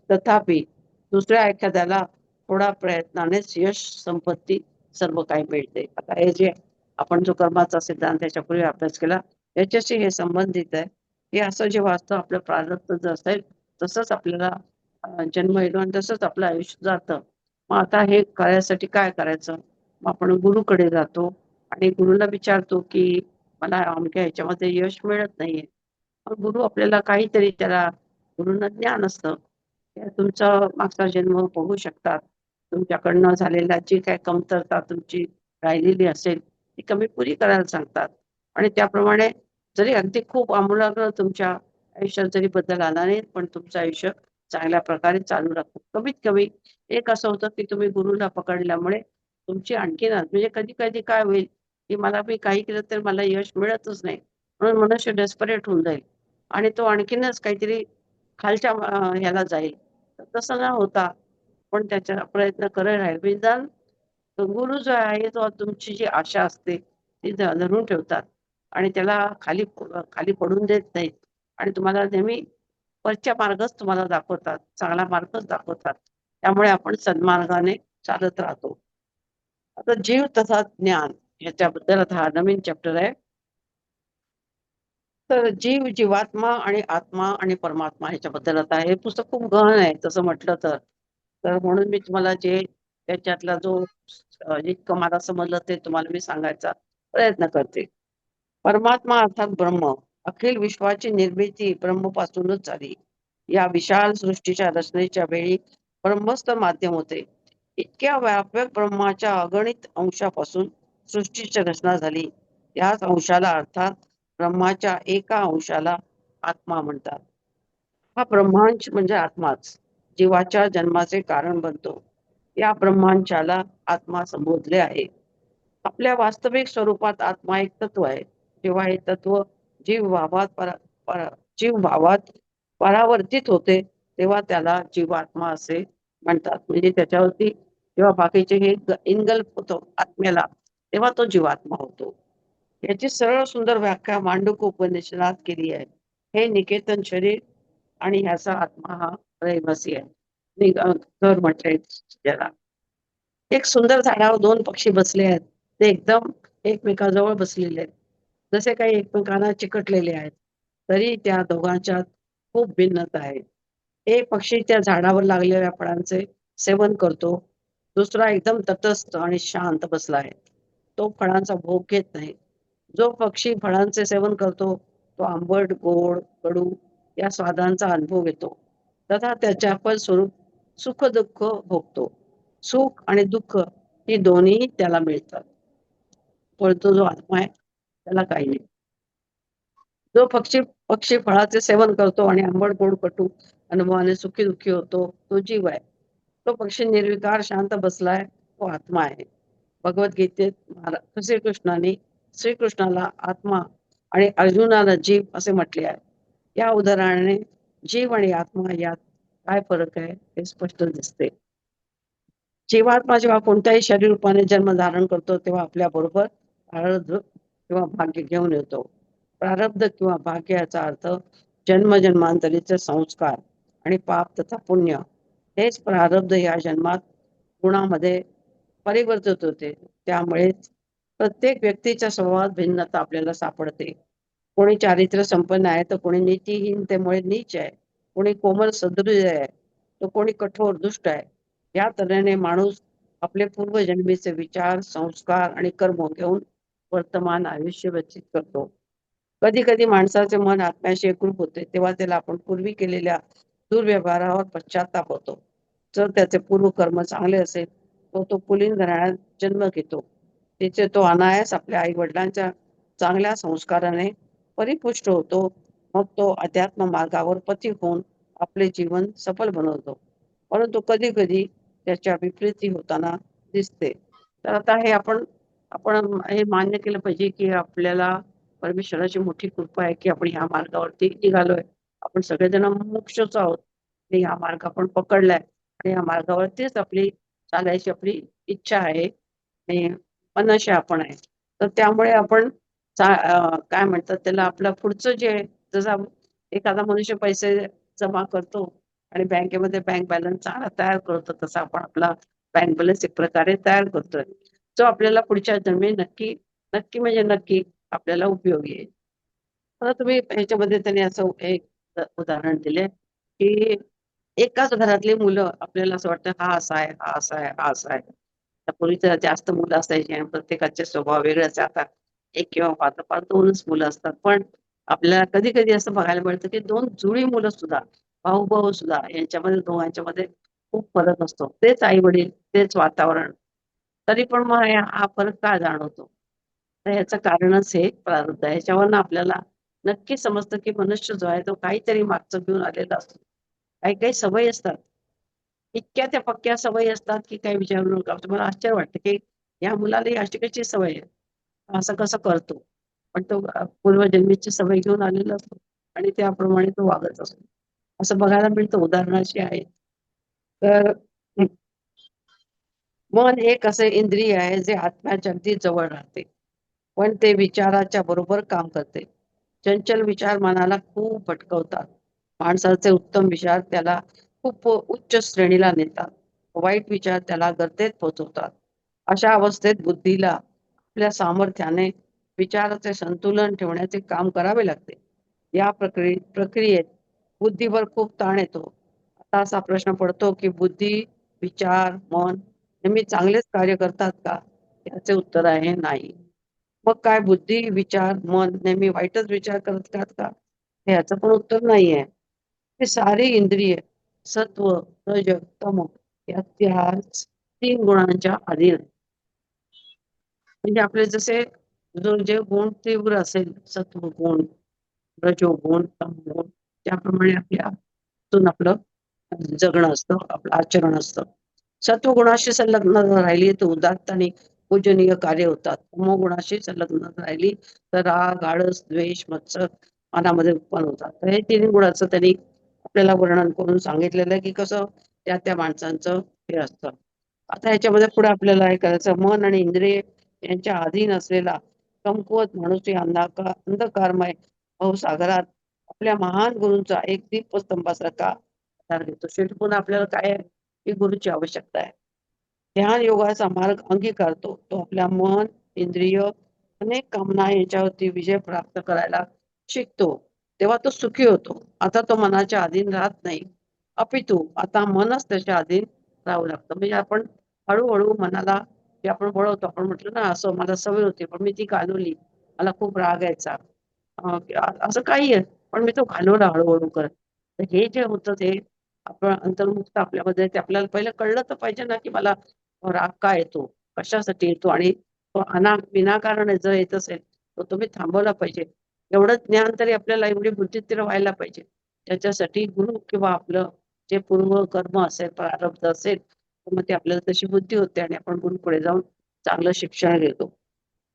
तथापि दुसऱ्या एखाद्याला थोडा प्रयत्नानेच यश, संपत्ती सर्व काही मिळते. आता हे जे आपण जो कर्माचा सिद्धांत त्याच्यापूर्वी अभ्यास केला, याच्याशी हे संबंधित आहे. हे असं जेव्हा असतं, आपलं प्रारब्ध जर असेल तसंच आपल्याला जन्म येतो आणि तसंच आपलं आयुष्य जातं. मग आता हे करायसाठी काय करायचं? मग आपण गुरुकडे जातो आणि गुरुला विचारतो की मला अमक्या ह्याच्यामध्ये यश मिळत नाहीये. मग गुरु आपल्याला काहीतरी त्याला गुरूंना ज्ञान असतं. ते तुमचा मागचा जन्म बघू शकतात. तुमच्याकडनं झालेला जी काही कमतरता तुमची राहिलेली असेल ती कमी पुरी करायला सांगतात. आणि त्याप्रमाणे जरी अगदी खूप आमूलाग्र तुमच्या आयुष्यात जरी बदल आला नाही, पण तुमचं आयुष्य चांगल्या प्रकारे चालू राहतं. कमीत कमी एक असं होतं की तुम्ही गुरुला पकडल्यामुळे तुमची आणखीन म्हणजे कधी-कधी काय होईल, की मला मी काही केलं तर मला यश मिळतच नाही. म्हणून मनुष्य डेस्परेट होऊन जाईल आणि तो आणखीनच काहीतरी खालच्या ह्याला जाईल. तर तसं न होता आपण त्याचा प्रयत्न करत राहील. निदान गुरु जो आहे तो तुमची जी आशा असते ती धरून ठेवतात आणि त्याला खाली पडून देत नाहीत आणि तुम्हाला नेहमी वरच्या मार्गच तुम्हाला दाखवतात, चांगला मार्गच दाखवतात. त्यामुळे आपण सन्मार्गाने चालत राहतो. आता जीव तथा ज्ञान ह्याच्याबद्दल आता हा नवीन चॅप्टर आहे. तर जीव, जीवात्मा आणि आत्मा आणि परमात्मा ह्याच्याबद्दल आता हे पुस्तक खूप गहन आहे तसं म्हटलं तर. तर म्हणून मी तुम्हाला जे त्याच्यातला जो जितकं मला समजलं ते तुम्हाला मी सांगायचा प्रयत्न करते. परमात्मा अर्थात ब्रह्म, अखिल विश्वाची निर्मिती ब्रह्मपासूनच झाली. या विशाल सृष्टीच्या रचनेच्या वेळी ब्रह्मस्थ माध्यम होते. इतक्या व्यापक ब्रह्माच्या अगणित अंशापासून सृष्टीची रचना झाली. याच अंशाला अर्थात ब्रह्माच्या एका अंशाला आत्मा म्हणतात. हा ब्रह्मांश म्हणजे आत्माच जीवाच्या जन्माचे कारण बनतो. या ब्रह्मांशाला आत्मा संबोधले आहे. आपल्या वास्तविक स्वरूपात आत्मा एक तत्व आहे. जेव्हा हे तत्व जीव भावात जीव भावात परावर्तित होते तेव्हा त्याला जीवात्मा असे म्हणतात. म्हणजे त्याच्यावरती जेव्हा बाकीचे हे इनगल्फ होतो आत्म्याला तेव्हा तो जीवात्मा होतो. याची सरळ सुंदर व्याख्या मांडूक उपनिषदात केली आहे. हे निकेतन शरीर आणि ह्याचा आत्मा हा रहिवासी आहे. घर म्हटलंय ज्याला. एक सुंदर झाडावर दोन पक्षी बसले आहेत. ते एकदम एकमेकांजवळ बसलेले आहेत. जसे काही एकमेकांना चिकटलेले आहेत. तरी त्या दोघांच्यात खूप भिन्नता आहे. एक पक्षी त्या झाडावर लागलेल्या फळांचे सेवन करतो. दुसरा एकदम तटस्थ आणि शांत बसला आहे. तो फळांचा भोग घेत नाही. जो पक्षी फळांचे सेवन करतो तो आंबट, गोड, कडू या स्वादांचा अनुभव घेतो. तथा त्याच्या फलस्वरूप सुख-दुःख भोगतो. सुख आणि दुःख ही दोन्ही त्याला मिळतात. पण तो जो आत्मा आहे त्याला काही नाही. जो पक्षी पक्षी फळाचे सेवन करतो आणि आंबट, गोड, कटू अनुभवाने सुखी दुःखी होतो तो जीव आहे. तो पक्षी निर्विकार शांत बसलाय तो आत्मा आहे. भगवद्गीतेत श्रीकृष्णाने श्रीकृष्णाला आत्मा आणि अर्जुनाला जीव असे म्हटले आहे. या उदाहरणाने जीव आणि आत्मा यात काय फरक आहे हे स्पष्ट दिसते. जीवात्मा जेव्हा कोणत्याही शरीर रूपाने जन्म धारण करतो तेव्हा आपल्या बरोबर प्रारब्ध किंवा भाग्य घेऊन येतो. प्रारब्ध किंवा भाग्य याचा अर्थ जन्मजन्मांतरीचे संस्कार आणि पाप तथा पुण्य. हेच प्रारब्ध या जन्मात गुणामध्ये परिवर्तित होते. त्यामुळेच प्रत्येक व्यक्तीच्या स्वभावात भिन्नता आपल्याला सापडते. कोणी चारित्र्य संपन्न आहे तर कोणी नीतिहीनतेमुळे नीच आहे. कोणी कोमल सदृढ आहे तर कोणी कठोर दुष्ट आहे. या तऱ्हेने माणूस आपले पूर्वजन्मीचे विचार, संस्कार आणि कर्म घेऊन वर्तमान आयुष्य व्यतीत करतो. कधी-कधी माणसाचे मन आत्म्याशी एकरूप होते, तेव्हा त्याला आपण पूर्वी केलेल्या दुर्व्यवहारावर पश्चात्ताप होतो. जर त्याचे पूर्वकर्म चांगले असेल, तर तो पुलिंग घराण्यात जन्म घेतो. तिथे तो अनायास आपल्या आई-वडिलांच्या चांगल्या संस्काराने परिपुष्ट होतो. मग तो अध्यात्म मार्गावर पथिक होऊन आपले जीवन सफल बनवतो. परंतु कधी-कधी त्याच्या विपरीत होताना दिसते. तर आता हे आपण आपण हे मान्य केलं पाहिजे, की आपल्याला परमेश्वराची मोठी कृपा आहे, की आपण ह्या मार्गावरती निघालोय. आपण सगळेजण मुमुक्षुच आहोत. आणि हा मार्ग आपण पकडलाय आणि या मार्गावरतीच आपली चालायची आपली इच्छा आहे आणि मनशा आपण आहे. तर त्यामुळे आपण काय म्हणतात त्याला आपलं पुढचं जे आहे, जसा एखादा मनुष्य पैसे जमा करतो आणि बँकेमध्ये बँक बॅलन्स चांगला तयार करतो, तसा आपण आपला बँक बॅलन्स एक प्रकारे तयार करतोय. जो आपल्याला पुढच्या जन्मी नक्की नक्की म्हणजे नक्की आपल्याला उपयोगी आहे. आता तुम्ही ह्याच्यामध्ये त्यांनी असं एक उदाहरण दिले, की एकाच घरातली मुलं आपल्याला असं वाटतं हा असा आहे, हा असा आहे, हा असा आहे. पूर्वी तर जास्त मुलं असायची आणि प्रत्येकाचे स्वभाव वेगळेच. आता एक किंवा पाच पाच दोनच मुलं असतात. पण आपल्याला कधी कधी असं बघायला मिळतं की दोन जुळी मुलं सुद्धा, भाऊ भाऊ सुद्धा, यांच्यामध्ये दोघांच्या मध्ये खूप फरक असतो. तेच आई वडील, तेच वातावरण, तरी पण मग हा फरक का जाणवतो? तर ह्याचं कारणच हे प्रारब्ध आहे. ह्याच्यावरनं आपल्याला नक्की समजतं की मनुष्य जो आहे तो काहीतरी मागचं घेऊन आलेला असतो. काही काही सवयी असतात, इतक्या त्या पक्क्या सवयी असतात की काही विचारू नका. तुम्हाला आश्चर्य वाटतं की या मुलाला ही अशी कशी सवय आहे, असं कसं करतो. पण तो पूर्वजन्मीची सवय घेऊन आलेला असतो आणि त्याप्रमाणे तो वागत असतो. असं बघायला मिळतं. उदाहरणं अशी आहेत. तर मन एक असे इंद्रिय आहे जे आत्म्याच्या अगदी जवळ राहते, पण ते विचाराच्या बरोबर काम करते. चंचल विचार मनाला खूप भटकवतात. माणसाचे उत्तम विचार त्याला खूप उच्च श्रेणीला नेतात. वाईट विचार त्याला गर्तेत पोहोचवतात. अशा अवस्थेत बुद्धीला आपल्या सामर्थ्याने विचाराचे संतुलन ठेवण्याचे काम करावे लागते. या प्रक्रियेत बुद्धीवर खूप ताण येतो. आता असा प्रश्न पडतो की बुद्धी, विचार, मन नेहमी चांगलेच कार्य करतात का? याचे उत्तर आहे नाही. मग काय बुद्धी, विचार, मन नेहमी वाईटच विचार करतात का? ह्याचं पण उत्तर नाहीये. हे सारी इंद्रिय सत्व, रज, तम या त्या 3 गुणांच्या अधीन आहेत. म्हणजे आपले जसे जे गुण तीव्र असेल, सत्व गुण, रजोगुण, तमोगुण, त्याप्रमाणे आपलं जगणं असतं, आपलं आचरण असतं. सत्वगुणाशी संलग्न राहिली तर उदात्त आणि पूजनीय कार्य होतात. तमोगुणाशी संलग्न राहिली तर राग, आळस, द्वेष, मत्सर मनामध्ये उत्पन्न होतात. तर हे तिन्ही गुणाचं त्यांनी आपल्याला वर्णन करून सांगितलेलं आहे की कसं त्या त्या माणसांचं हे असतं. आता ह्याच्यामध्ये पुढे आपल्याला हे करायचं, मन आणि इंद्रिय यांच्या अधीन असलेला कमकुवत माणूस या अंधकारमय भवसागरात आपल्या महान गुरूंचा एक दीपस्तंभासारखा आधार घेतो. शेवटी पुन्हा आपल्याला काय आहे की गुरुची आवश्यकता आहे. ध्यान योगाचा मार्ग अंगीकारतो. तो आपल्या मन, इंद्रिय, अनेक कामना यांच्यावरती विजय प्राप्त करायला शिकतो. तेव्हा तो सुखी होतो. आता तो मनाच्या अधीन राहत नाही. अपितू आता मनच त्याच्या अधीन राहावं लागतं. म्हणजे आपण हळूहळू मनाला जे आपण वळवतो. आपण म्हटलं ना, असं मला सवय होती पण मी ती घालवली. मला खूप राग यायचा. असं काही आहे, पण मी तो घालवला हळूहळू करत. तर हे जे होतं ते आपण अंतर्मुक्त आपल्यामध्ये ते आपल्याला पहिलं कळलं तर पाहिजे ना, की मला राग का येतो? कशासाठी येतो? आणि तो विनाकारण जर येत असेल, तर तुम्ही थांबवला पाहिजे. एवढं ज्ञान तरी आपल्याला, एवढी बुद्धी तरी व्हायला पाहिजे. त्याच्यासाठी गुरु किंवा आपलं जे पूर्व कर्म असेल, प्रारब्ध असेल, तर मग ते आपल्याला तशी बुद्धी होते आणि आपण पुढे जाऊन चांगलं शिक्षण घेतो.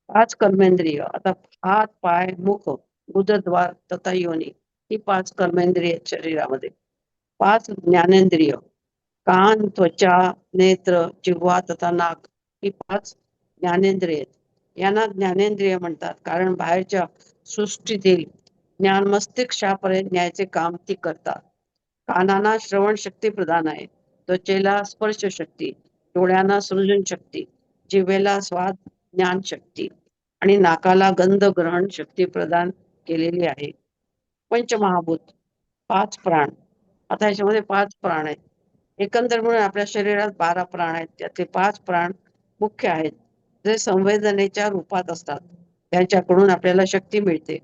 5 कर्मेंद्रिय आता हात, पाय, मुख, गुदद्वार तथा योनी ही 5 कर्मेंद्रिय आहेत शरीरामध्ये. 5 ज्ञानेंद्रिय कान, त्वचा, नेत्र, जिव्हा तथा नाक ही 5 ज्ञानेंद्रिय आहेत. यांना ज्ञानेंद्रिय म्हणतात कारण बाहेरच्या सृष्टीतील ज्ञान मस्तिष्कापर्यंत न्यायचे काम ती करतात. कानांना श्रवण शक्ती प्रधान आहे. त्वचेला स्पर्श शक्ती, डोळ्यांना सृजन शक्ती, जिभेला स्वाद ज्ञान शक्ती आणि नाकाला गंध ग्रहण शक्ती प्रदान केलेली आहे. पंचमहाभूत 5 प्राण. आता ह्याच्यामध्ये 5 प्राण आहेत. एकंदर मिळून आपल्या शरीरात 12 प्राण आहेत. त्यातले 5 प्राण मुख्य आहेत, जे संवेदनेच्या रूपात असतात. त्यांच्याकडून आपल्याला शक्ती मिळते.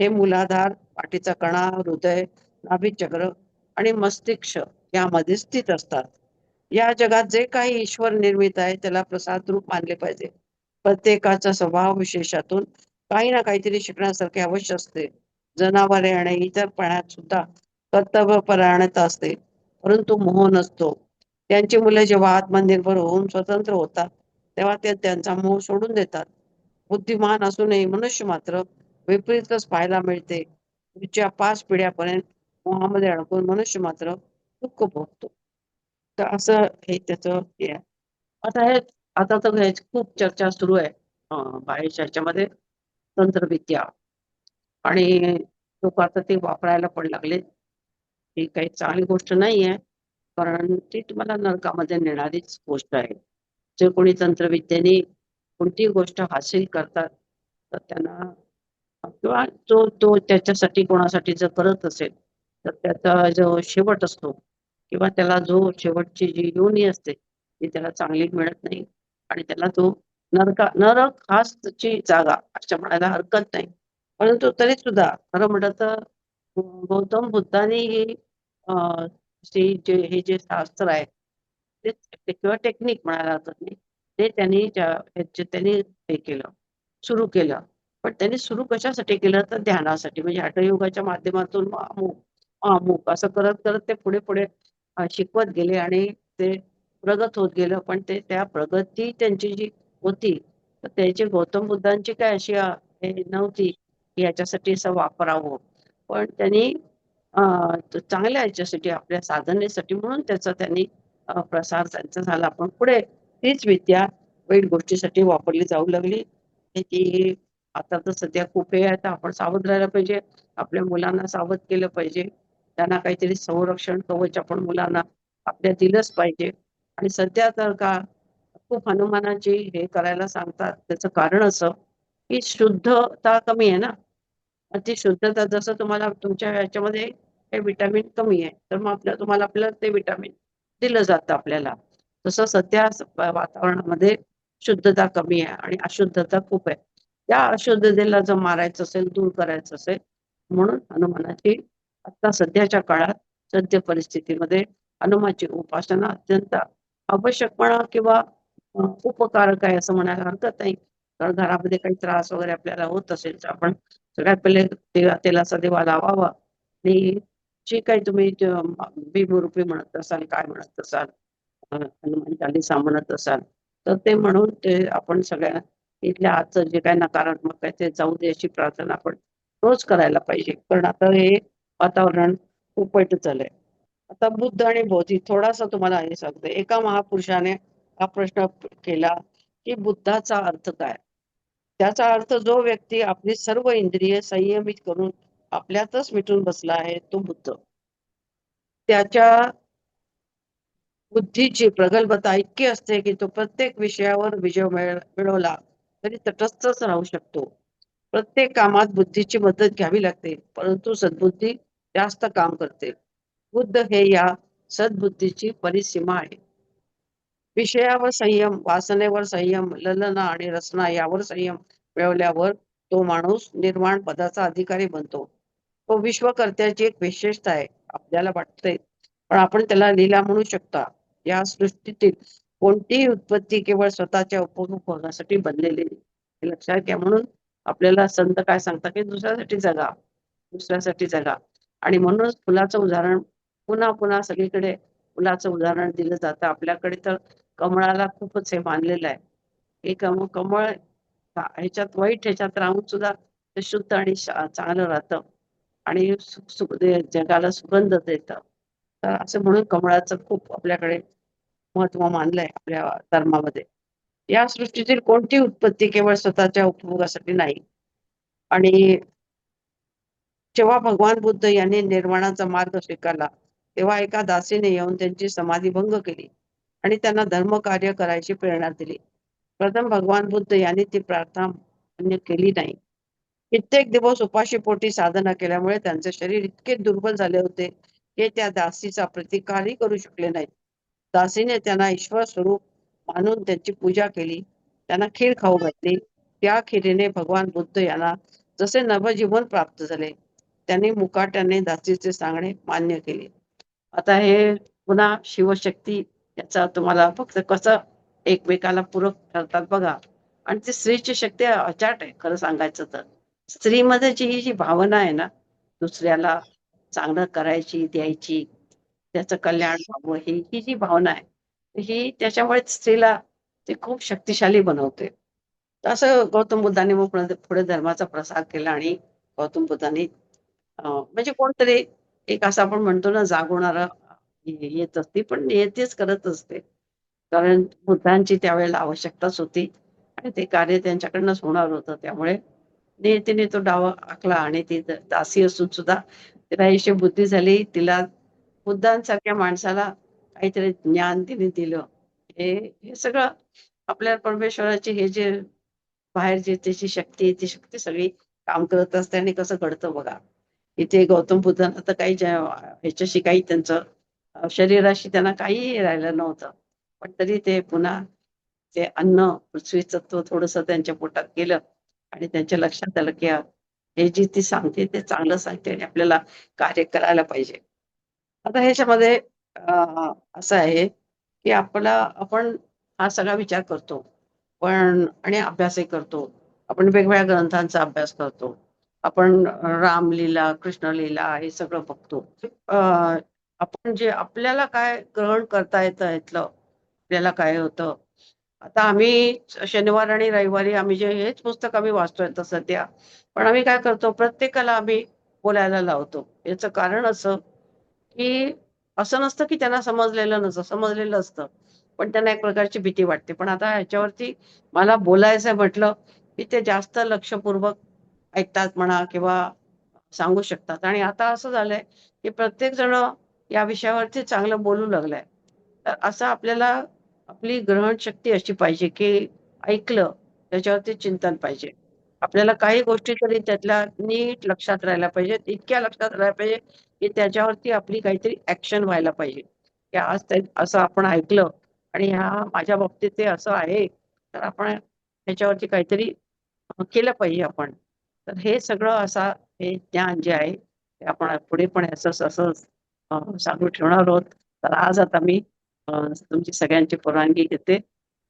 हे मूलाधार, पाठीचा कणा, हृदय, नाभिचक्र आणि मस्तिष्क यामध्ये स्थित असतात. या जगात जे काही ईश्वर निर्मित आहे त्याला प्रसाद रूप मानले पाहिजे. प्रत्येकाचा स्वभाव विशेषातून काही ना काहीतरी शिकण्यासारखे अवश्य असते. जनावरे आणि इतर प्राण्यात सुद्धा कर्तव्यपरायणता असते, परंतु मोह नसतो. त्यांची मुले जेव्हा आत्मनिर्भर होऊन स्वतंत्र होतात, तेव्हा ते त्यांचा मोह सोडून देतात. बुद्धिमान असूनही मनुष्य मात्र विपरीतच पाहायला मिळते. पुढच्या 5 पिढ्यापर्यंत मोहामध्ये अडकून मनुष्य मात्र दुःख भोगतो. तर असं हे त्याचं हे आहे. आता हे आता तर ह्याची खूप चर्चा सुरू आहे बाहेरच्या ह्याच्यामध्ये, तंत्रविद्या, आणि लोक आता ते वापरायला पण लागले. ही काही चांगली गोष्ट नाहीये, कारण ती तुम्हाला नरकामध्ये नेणारीच गोष्ट आहे. जे कोणी तंत्रविद्येने कोणतीही गोष्ट हासिल करतात, तर त्यांना किंवा जो तो त्याच्यासाठी कोणासाठी जर करत असेल, तर त्याचा जो शेवट असतो किंवा त्याला जो शेवटची जी योनी असते ती त्याला चांगली मिळत नाही आणि त्याला तो नरक हाच त्याची जागा असं म्हणायला हरकत नाही. परंतु तरी सुद्धा खरं म्हटलं तर गौतम बुद्धांनी ही हे जे शास्त्र आहे ते किंवा टेक्निक म्हणायला हरकत नाही, ते त्यांनी हे केलं, सुरू केलं. पण त्यांनी सुरू कशासाठी केलं तर ध्यानासाठी, म्हणजे हठयोगाच्या माध्यमातून अमुक अमुक असं करत करत ते पुढे पुढे शिकवत गेले आणि ते प्रगत होत गेलं. पण ते त्या प्रगती त्यांची जी होती तर त्याची गौतम बुद्धांची काय अशी हे नव्हती की याच्यासाठी असं वापरावं. पण त्यांनी चांगल्या याच्यासाठी आपल्या साधनेसाठी म्हणून त्याचा त्यांनी प्रसार त्यांचा झाला. पण पुढे तीच विद्या वाईट गोष्टीसाठी वापरली जाऊ लागली. की आता तर सध्या खूप हे आहे, तर आपण सावध राहायला पाहिजे. आपल्या मुलांना सावध केलं पाहिजे. त्यांना काहीतरी संरक्षण कवच आपण मुलांना आपल्या दिलंच पाहिजे. आणि सध्या तर का खूप हनुमानाची हे करायला सांगतात. त्याचं कारण असं की शुद्धता कमी आहे ना. ती शुद्धता जसं तुम्हाला तुमच्या ह्याच्यामध्ये हे विटॅमिन कमी आहे तर मग तुम्हाला आपल्याला ते विटॅमिन दिलं जातं आपल्याला. तसं सध्या वातावरणामध्ये शुद्धता कमी आहे आणि अशुद्धता खूप आहे. त्या अशुद्धतेला जर मारायचं असेल, दूर करायचं असेल, म्हणून हनुमानाची आता सध्याच्या काळात सद्य परिस्थितीमध्ये हनुमाची उपासना अत्यंत आवश्यकपणा किंवा उपकारक आहे असं म्हणायला हरकत नाही. कारण घरामध्ये काही त्रास वगैरे आपल्याला होत असेल तर आपण सगळ्यात पहिले तेलाचा दिवा लावावा आणि जे काही तुम्ही भीमरूपी म्हणत असाल, काय म्हणत असाल, हनुमान चालीसा म्हणत असाल, तर ते म्हणून ते आपण सगळ्या इथल्या आजचं जे काही नकारात्मक आहे ते जाऊ दे अशी प्रार्थना आपण रोज करायला पाहिजे. कारण आता हे वातावरण खूप वाईट झालंय. आता बुद्ध आणि बोधी थोडासा तुम्हाला हे सांगते. एका महापुरुषाने हा प्रश्न केला की बुद्धाचा अर्थ काय. त्याचा अर्थ जो व्यक्ती आपली सर्व इंद्रिय संयमित करून आपल्यातच मिटून बसला आहे तो बुद्ध. त्याच्या बुद्धीची प्रगल्भता इतकी असते की तो प्रत्येक विषयावर विजय मिळवला तरी तटस्थच राहू शकतो. प्रत्येक कामात बुद्धीची मदत घ्यावी लागते, परंतु सद्बुद्धी जास्त काम करते. बुद्ध हे या सद्बुद्धीची परिसीमा आहे. विषयावर संयम, वासनेवर संयम, ललना आणि रसना यावर संयम मिळवल्यावर तो माणूस निर्वाण पदाचा अधिकारी बनतो. तो विश्वकर्त्याची एक विशेषता आहे आपल्याला वाटते, पण आपण त्याला लीला म्हणू शकता. या सृष्टीतील कोणतीही उत्पत्ती केवळ स्वतःच्या उपभोगासाठी बनलेली नाही. हे लक्षात घ्या. म्हणून आपल्याला संत काय सांगतात की दुसऱ्यासाठी जगा, दुसऱ्यासाठी जगा. आणि म्हणूनच फुलाचं उदाहरण पुन्हा पुन्हा सगळीकडे फुलाचं उदाहरण दिलं जातं. आपल्याकडे तर कमळाला खूपच हे मानलेलं आहे. हे कमळ ह्याच्यात वाईट ह्याच्यात राहून सुद्धा ते शुद्ध आणि चांगलं राहतं आणि जगाला सुगंध देतं. तर असं म्हणून कमळाचं खूप आपल्याकडे महत्व मानलंय आपल्या धर्मामध्ये. या सृष्टीतील कोणती उत्पत्ती केवळ स्वतःच्या उपभोगासाठी नाही. आणि जेव्हा भगवान बुद्ध यांनी निर्वाणाचा मार्ग स्वीकारला तेव्हा एका दासीने येऊन त्यांची समाधी भंग केली आणि त्यांना धर्म कार्य करायची प्रेरणा दिली. प्रथम भगवान बुद्ध यांनी ती प्रार्थना मान्य केली नाही. कित्येक दिवस उपाशी पोटी साधना केल्यामुळे त्यांचे शरीर इतके दुर्बल झाले होते की त्या दासीचा प्रतिकारही करू शकले नाहीत. दासीने त्यांना ईश्वर स्वरूप मानून त्यांची पूजा केली, त्यांना खीर खाऊ घातली. त्या खिरीने भगवान बुद्ध यांना जसे नवजीवन प्राप्त झाले. त्यांनी मुकाट्याने दासीचे सांगणे मान्य केले. आता हे पुन्हा शिवशक्ती याचा तुम्हाला फक्त कसं एकमेकाला पूरक ठरतात बघा. आणि ती स्त्रीची शक्ती अचाट आहे खरं सांगायचं तर. स्त्रीमध्ये ही जी भावना आहे ना, दुसऱ्याला चांगलं करायची, द्यायची, त्याचं कल्याण व्हावं, ही जी भावना आहे ही त्याच्यामुळे स्त्रीला ती खूप शक्तिशाली बनवते. असं गौतम बुद्धांनी मग पुढे धर्माचा प्रसार केला आणि गौतम बुद्धांनी म्हणजे कोणतरी एक असं आपण म्हणतो ना जागवणारा येत असते, पण येतेच करत असते. कारण बुद्धांची त्यावेळेला आवश्यकताच होती आणि ते कार्य त्यांच्याकडनंच होणार होतं. त्यामुळे नियतीने तो डाव आखला आणि ती दासी असून सुद्धा तिला अशी बुद्धी झाली. तिला बुद्धांसारख्या माणसाला काहीतरी ज्ञान तिने दिलं. हे हे सगळं आपल्या परमेश्वराची हे जे बाहेर जे त्याची शक्ती आहे ती शक्ती सगळी काम करत असते आणि कसं घडतं बघा. इथे गौतम बुद्धांना तर काही ह्याच्याशी काही त्यांचं शरीराशी त्यांना काहीही राहिलं नव्हतं. पण तरी ते पुन्हा ते अन्न, पृथ्वीचं तो थोडंसं त्यांच्या पोटात गेलं आणि त्यांच्या लक्षात आलं, की हे जी ती सांगते ते चांगलं सांगते आणि आपल्याला कार्य करायला पाहिजे. आता ह्याच्यामध्ये असं आहे, की आपण हा सगळा विचार करतो. पण आणि अभ्यासही करतो. आपण वेगवेगळ्या ग्रंथांचा अभ्यास करतो. आपण रामलीला, कृष्णलीला हे सगळं बघतो. अ, आपण जे आपल्याला काय ग्रहण करता येतं यातलं, आपल्याला काय होतं. आता आम्ही शनिवार आणि रविवारी आम्ही जे हेच पुस्तक आम्ही वाचतोय आता सध्या. पण आम्ही काय करतो, प्रत्येकाला आम्ही बोलायला लावतो. याचं कारण असं, की असं नसतं की त्यांना समजलेलं नसतं, समजलेलं असतं. पण त्यांना एक प्रकारची भीती वाटते. पण आता ह्याच्यावरती मला बोलायचं म्हटलं, की ते जास्त लक्षपूर्वक ऐकतात म्हणा किंवा सांगू शकतात. आणि आता असं झालंय, की प्रत्येक जण या विषयावरती चांगलं बोलू लागलाय. तर असं आपल्याला आपली ग्रहणशक्ती अशी पाहिजे, की ऐकलं त्याच्यावरती चिंतन पाहिजे. आपल्याला काही गोष्टी तरी त्यातल्या नीट लक्षात राहायला पाहिजेत. इतक्या लक्षात राहायला पाहिजे, की त्याच्यावरती आपली काहीतरी ॲक्शन व्हायला पाहिजे. की आज ते असं आपण ऐकलं आणि माझ्या बाबतीत ते असं आहे, तर आपण ह्याच्यावरती काहीतरी केलं पाहिजे आपण. तर हे सगळं हे ज्ञान जे आहे, ते आपण पुढे पण असंच असंच चालू ठेवणार आहोत. तर आज आता मी तुमची सगळ्यांची परवानगी घेते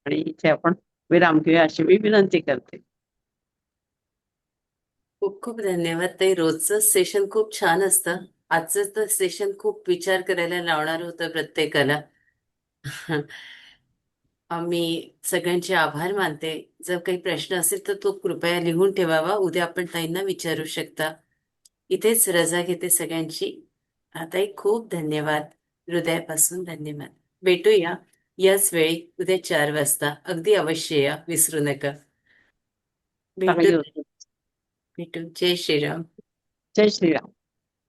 आणि इथे आपण विराम घेऊया अशी मी विनंती करते. खूप खूप धन्यवाद ताई. रोजचं सेशन खूप छान असतं. आजचं तर सेशन खूप विचार करायला लावणार होतं प्रत्येकाला. मी सगळ्यांचे आभार मानते. जर काही प्रश्न असेल तर तो कृपया लिहून ठेवावा. उद्या आपण ताईंना विचारू शकता. इथेच रजा घेते सगळ्यांची. ताई खूप धन्यवाद. हृदयापासून धन्यवाद. भेटूया याच वेळी उद्या 4 वाजता. अगदी अवश्य या. विसरू नका. भेटू चांगली होती. भेटू. जय श्रीराम. जय श्रीराम.